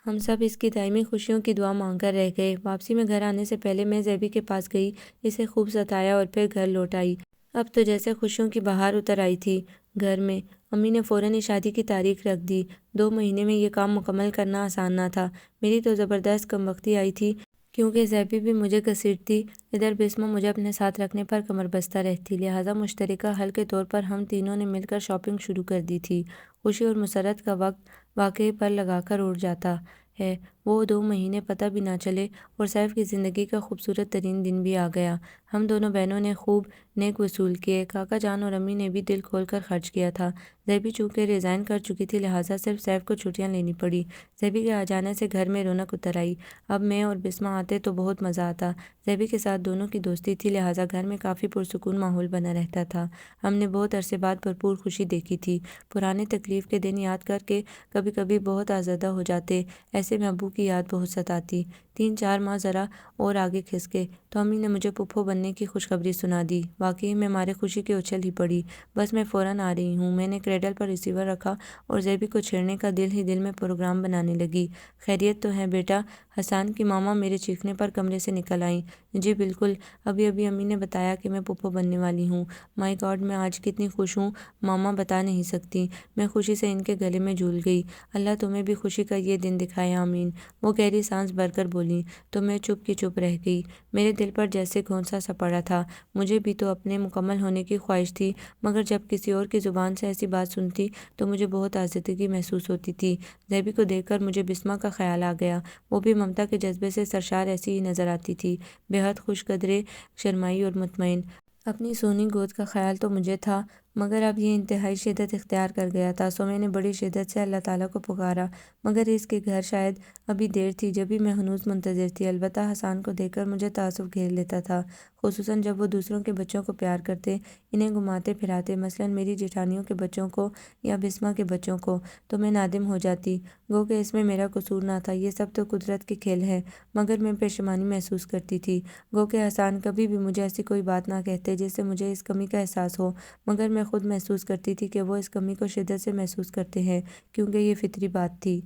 ہم سب اس کی دائمی خوشیوں کی دعا مانگ کر رہ گئے۔ واپسی میں گھر آنے سے پہلے میں زیبی کے پاس گئی، اسے خوب ستایا اور پھر گھر لوٹ آئی۔ اب تو جیسے خوشیوں کی بہار اتر آئی تھی گھر میں۔ امی نے فوراً ہی شادی کی تاریخ رکھ دی۔ 2 مہینے میں یہ کام مکمل کرنا آسان نہ تھا۔ میری تو زبردست کم بختی آئی تھی کیونکہ زیبی بھی مجھے گھسیٹتی، ادھر بسمہ مجھے اپنے ساتھ رکھنے پر کمر بستہ رہتی، لہٰذا مشترکہ حل کے طور پر ہم تینوں نے مل کر شاپنگ شروع کر دی تھی۔ خوشی اور مسرت کا وقت واقعی پر لگا کر اڑ جاتا ہے۔ وہ 2 مہینے پتہ بھی نہ چلے اور سیف کی زندگی کا خوبصورت ترین دن بھی آ گیا۔ ہم دونوں بہنوں نے خوب نیک وصول کیے۔ کاکا جان اور امی نے بھی دل کھول کر خرچ کیا تھا۔ زیبی چونکہ ریزائن کر چکی تھی لہٰذا صرف سیف کو چھٹیاں لینی پڑی۔ زیبی کے آ جانے سے گھر میں رونق اتر آئی۔ اب میں اور بسمہ آتے تو بہت مزہ آتا۔ زیبی کے ساتھ دونوں کی دوستی تھی لہٰذا گھر میں کافی پرسکون ماحول بنا رہتا تھا۔ ہم نے بہت عرصے بعد بھرپور خوشی دیکھی تھی۔ پرانے تکلیف کے دن یاد کر کے کبھی کبھی بہت آزردہ ہو جاتے، ایسے میں ابو کی یاد بہت ستاتی۔ 3-4 ماہ ذرا اور آگے کھسکے تو امی نے مجھے پھپھو بننے کی خوشخبری سنا دی۔ واقعی میں مارے خوشی کے اچھل ہی پڑی۔ بس میں فوراً آ رہی ہوں۔ میں نے کریڈل پر ریسیور رکھا اور زیبی کو چھیڑنے کا دل ہی دل میں پروگرام بنانے لگی۔ خیریت تو ہے بیٹا؟ حسان کی ماما میرے چیخنے پر کمرے سے نکل آئیں۔ جی بالکل، ابھی ابھی امی نے بتایا کہ میں پھپھو بننے والی ہوں۔ مائی گاڈ، میں آج کتنی خوش ہوں ماما بتا نہیں سکتی۔ میں خوشی سے ان کے گلے میں جھول گئی۔ اللہ تمہیں بھی خوشی کا یہ دن دکھائے، آمین۔ وہ گہری سانس بھر کر بولیں تو میں چپ کی چپ رہ گئی۔ میرے دل پر جیسے گھونسا سا پڑا تھا۔ مجھے بھی تو اپنے مکمل ہونے کی خواہش تھی، مگر جب کسی اور کی زبان سے ایسی بات سنتی تو مجھے بہت آزردگی محسوس ہوتی تھی۔ زیبی کو دیکھ کر مجھے بسمہ کا خیال آ گیا۔ وہ بھی ممتا کے جذبے سے سرشار ایسی ہی نظر آتی تھی، بے حد خوش قدرے، شرمائی اور مطمئن۔ اپنی سونی گود کا خیال تو مجھے تھا، مگر اب یہ انتہائی شدت اختیار کر گیا تھا، سو میں نے بڑی شدت سے اللہ تعالیٰ کو پکارا، مگر اس کے گھر شاید ابھی دیر تھی جبھی میں ہنوز منتظر تھی۔ البتہ حسان کو دیکھ کر مجھے تعصب گھیر لیتا تھا، خصوصاً جب وہ دوسروں کے بچوں کو پیار کرتے، انہیں گھماتے پھراتے، مثلاً میری جیٹھانیوں کے بچوں کو یا بسمہ کے بچوں کو، تو میں نادم ہو جاتی، گو کہ اس میں میرا قصور نہ تھا، یہ سب تو قدرت کے کھیل ہیں، مگر میں پشیمانی محسوس کرتی تھی، گو کہ حسان کبھی بھی مجھے ایسی کوئی بات نہ کہتے جس سے مجھے اس کمی کا احساس ہو، مگر میں خود محسوس کرتی تھی کہ وہ اس کمی کو شدت سے محسوس کرتے ہیں، کیونکہ یہ فطری بات تھی۔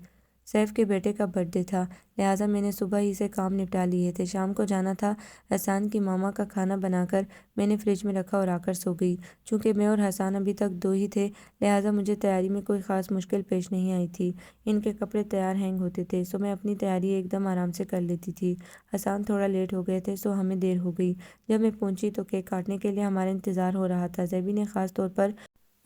سیف کے بیٹے کا برتھ ڈے تھا، لہٰذا میں نے صبح ہی سے کام نپٹا لیے تھے۔ شام کو جانا تھا۔ حسان کی ماما کا کھانا بنا کر میں نے فریج میں رکھا اور آ کر سو گئی۔ چونکہ میں اور حسان ابھی تک 2 ہی تھے لہٰذا مجھے تیاری میں کوئی خاص مشکل پیش نہیں آئی تھی۔ ان کے کپڑے تیار ہینگ ہوتے تھے، سو میں اپنی تیاری ایک دم آرام سے کر لیتی تھی۔ حسان تھوڑا لیٹ ہو گئے تھے سو ہمیں دیر ہو گئی۔ جب میں پہنچی تو کیک کاٹنے کے لیے ہمارا انتظار ہو رہا تھا۔ زیبی نے خاص طور پر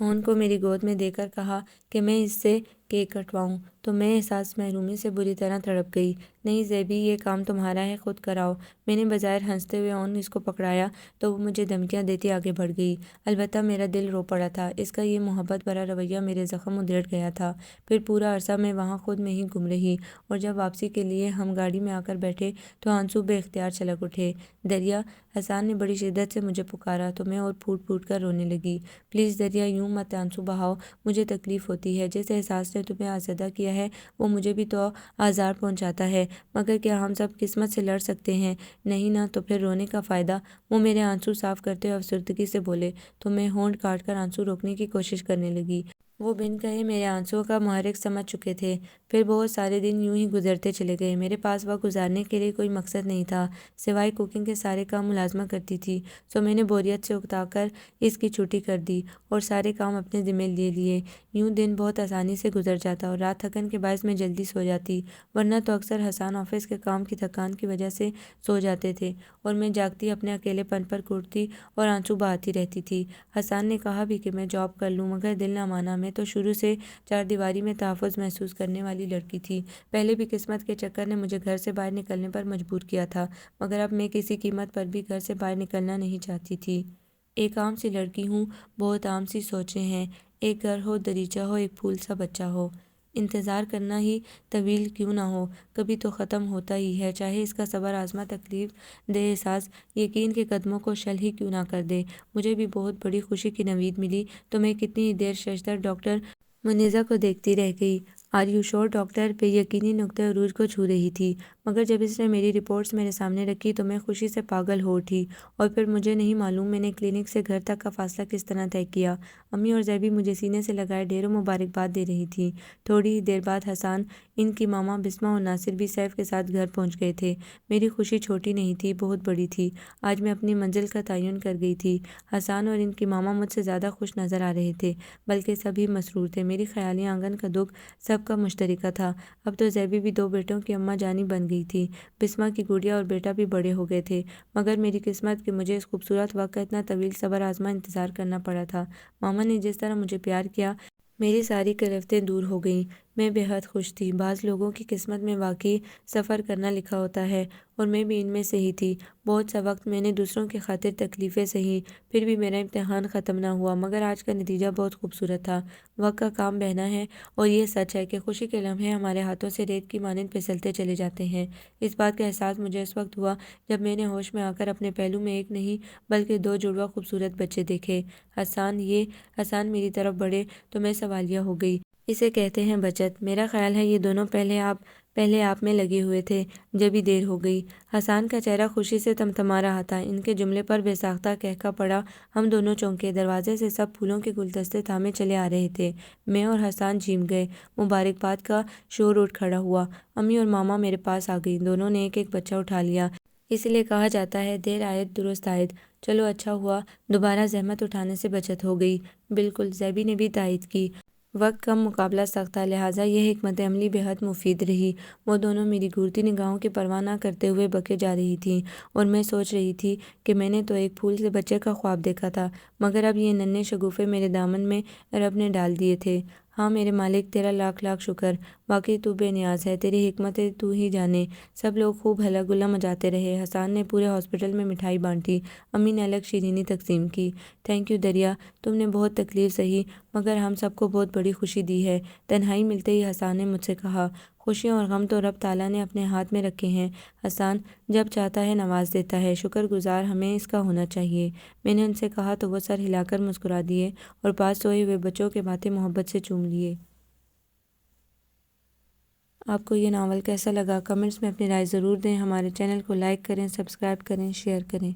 اون کو میری گود میں دے کر کہا کہ میں اس سے کیک کٹواؤں، تو میں احساس محرومی سے بری طرح تڑپ گئی۔ نہیں زیبی، یہ کام تمہارا ہے، خود کراؤ۔ میں نے بظاہر ہنستے ہوئے اون اس کو پکڑایا تو وہ مجھے دھمکیاں دیتی آگے بڑھ گئی۔ البتہ میرا دل رو پڑا تھا، اس کا یہ محبت بھرا رویہ میرے زخم ادھیڑ گیا تھا۔ پھر پورا عرصہ میں وہاں خود میں ہی گم رہی، اور جب واپسی کے لیے ہم گاڑی میں آ کر بیٹھے تو آنسو بے اختیار چھلک اٹھے۔ دریا، حسان نے بڑی شدت سے مجھے پکارا تو میں اور پھوٹ پھوٹ کر رونے لگی۔ پلیز دریا، یوں مت آنسو بہاؤ، مجھے تکلیف ہوتی ہے، جس احساس نے تمہیں آزردہ کیا ہے وہ مجھے بھی تو آزار پہنچاتا ہے، مگر کیا ہم سب قسمت سے لڑ سکتے ہیں؟ نہیں نا، تو پھر رونے کا فائدہ؟ وہ میرے آنسو صاف کرتے ہوئے افسردگی سے بولے تو میں ہونٹ کاٹ کر آنسو روکنے کی کوشش کرنے لگی۔ وہ بن کہے میرے آنسوؤں کا محرک سمجھ چکے تھے۔ پھر بہت سارے دن یوں ہی گزرتے چلے گئے۔ میرے پاس وقت گزارنے کے لیے کوئی مقصد نہیں تھا سوائے کوکنگ کے سارے کام ملازمہ کرتی تھی، سو میں نے بوریت سے اکتا کر اس کی چھٹی کر دی اور سارے کام اپنے ذمہ لے لیے۔ یوں دن بہت آسانی سے گزر جاتا اور رات تھکن کے باعث میں جلدی سو جاتی، ورنہ تو اکثر حسان آفس کے کام کی تھکان کی وجہ سے سو جاتے تھے اور میں جاگتی اپنے اکیلے پن پر گھٹتی اور آنسو بہاتی رہتی تھی۔ حسان نے کہا بھی کہ میں جاب کر لوں، مگر دل نہ مانا۔ میں تو شروع سے چار دیواری میں تحفظ محسوس کرنے والی لڑکی تھی۔ پہلے بھی قسمت کے چکر نے مجھے گھر سے باہر نکلنے پر مجبور کیا تھا، مگر اب میں کسی قیمت پر بھی گھر سے باہر نکلنا نہیں چاہتی تھی۔ ایک عام سی لڑکی ہوں، بہت عام سی سوچیں ہیں، ایک گھر ہو، دریچہ ہو، ایک پھول سا بچہ ہو۔ انتظار کرنا ہی طویل کیوں نہ ہو، کبھی تو ختم ہوتا ہی ہے، چاہے اس کا صبر آزما تکلیف دہ احساس یقین کے قدموں کو شل ہی کیوں نہ کر دے۔ مجھے بھی بہت بڑی خوشی کی نوید ملی تو میں کتنی ہی دیر ششدر ڈاکٹر منیزہ کو دیکھتی رہ گئی۔ آر یو شور ڈاکٹر بے یقینی نقطۂ عروج کو چھو رہی تھی، مگر جب اس نے میری رپورٹس میرے سامنے رکھی تو میں خوشی سے پاگل ہو اٹھی۔ اور پھر مجھے نہیں معلوم میں نے کلینک سے گھر تک کا فاصلہ کس طرح طے کیا۔ امی اور زیبی مجھے سینے سے لگائے ڈھیروں مبارکباد دے رہی تھیں۔ تھوڑی ہی دیر بعد حسان، ان کی ماما بسمہ اور ناصر بھی سیف کے ساتھ گھر پہنچ گئے تھے۔ میری خوشی چھوٹی نہیں تھی، بہت بڑی تھی۔ آج میں اپنی منزل کا تعین کر گئی تھی۔ حسان اور ان کی ماما مجھ سے زیادہ خوش نظر آ رہے تھے، بلکہ سبھی مسرور تھے۔ میری خیالی آنگن کا دکھ سب کا مشترکہ تھا۔ اب تو زیبی بھی دو بیٹوں کی اماں جانی بن گئی تھی۔ بسمہ کی گڑیا اور بیٹا بھی بڑے ہو گئے تھے، مگر میری قسمت کہ مجھے اس خوبصورت وقت کا اتنا طویل صبر آزما انتظار کرنا پڑا تھا۔ ماما نے جس طرح مجھے پیار کیا، میری ساری کرفتیں دور ہو گئیں۔ میں بے حد خوش تھی۔ بعض لوگوں کی قسمت میں واقعی سفر کرنا لکھا ہوتا ہے، اور میں بھی ان میں سے ہی تھی۔ بہت سا وقت میں نے دوسروں کی خاطر تکلیفیں سہی، پھر بھی میرا امتحان ختم نہ ہوا، مگر آج کا نتیجہ بہت خوبصورت تھا۔ وقت کا کام بہنا ہے، اور یہ سچ ہے کہ خوشی کے لمحے ہمارے ہاتھوں سے ریت کی مانند پھسلتے چلے جاتے ہیں۔ اس بات کا احساس مجھے اس وقت ہوا جب میں نے ہوش میں آ کر اپنے پہلو میں ایک نہیں بلکہ دو جڑواں خوبصورت بچے دیکھے۔ حسان میری طرف بڑھے تو میں سوالیہ ہو گئی۔ اسے کہتے ہیں بچت۔ میرا خیال ہے یہ دونوں پہلے آپ میں لگے ہوئے تھے، جبھی دیر ہو گئی۔ حسان کا چہرہ خوشی سے تمتما رہا تھا۔ ان کے جملے پر بے ساختہ قہقہ پڑا۔ ہم دونوں چونکے۔ دروازے سے سب پھولوں کے گلدستے تھامے چلے آ رہے تھے۔ میں اور حسان جھیم گئے۔ مبارکباد کا شور اٹھ کھڑا ہوا۔ امی اور ماما میرے پاس آ گئیں۔ دونوں نے ایک ایک بچہ اٹھا لیا۔ اس لیے کہا جاتا ہے دیر آید درست آید۔ چلو اچھا ہوا، دوبارہ زحمت اٹھانے سے بچت ہو گئی۔ بالکل، زیبی نے بھی تائید کی۔ وقت کم مقابلہ سخت تھا، لہٰذا یہ حکمت عملی بے حد مفید رہی۔ وہ دونوں میری گھورتی نگاہوں کی پرواہ نہ کرتے ہوئے بکے جا رہی تھیں، اور میں سوچ رہی تھی کہ میں نے تو ایک پھول سے بچے کا خواب دیکھا تھا، مگر اب یہ ننھے شگوفے میرے دامن میں رب نے ڈال دیے تھے۔ ہاں میرے مالک، تیرا لاکھ لاکھ شکر، واقعی تو بے نیاز ہے، تیری حکمتیں تو ہی جانے۔ سب لوگ خوب ہلا گلا مچاتے رہے۔ حسان نے پورے ہاسپٹل میں مٹھائی بانٹی، امی نے الگ شیرینی تقسیم کی۔ تھینک یو دریا، تم نے بہت تکلیف سہی، مگر ہم سب کو بہت بڑی خوشی دی ہے۔ تنہائی ملتے ہی حسان نے مجھ سے کہا، خوشیاں اور غم تو رب تعالیٰ نے اپنے ہاتھ میں رکھے ہیں حسان، جب چاہتا ہے نواز دیتا ہے، شکر گزار ہمیں اس کا ہونا چاہیے۔ میں نے ان سے کہا تو وہ سر ہلا کر مسکرا دیے اور پاس سوئے ہوئے بچوں کے ماتھے محبت سے چوم لیے۔ آپ کو یہ ناول کیسا لگا؟ کمنٹس میں اپنی رائے ضرور دیں۔ ہمارے چینل کو لائک کریں، سبسکرائب کریں، شیئر کریں۔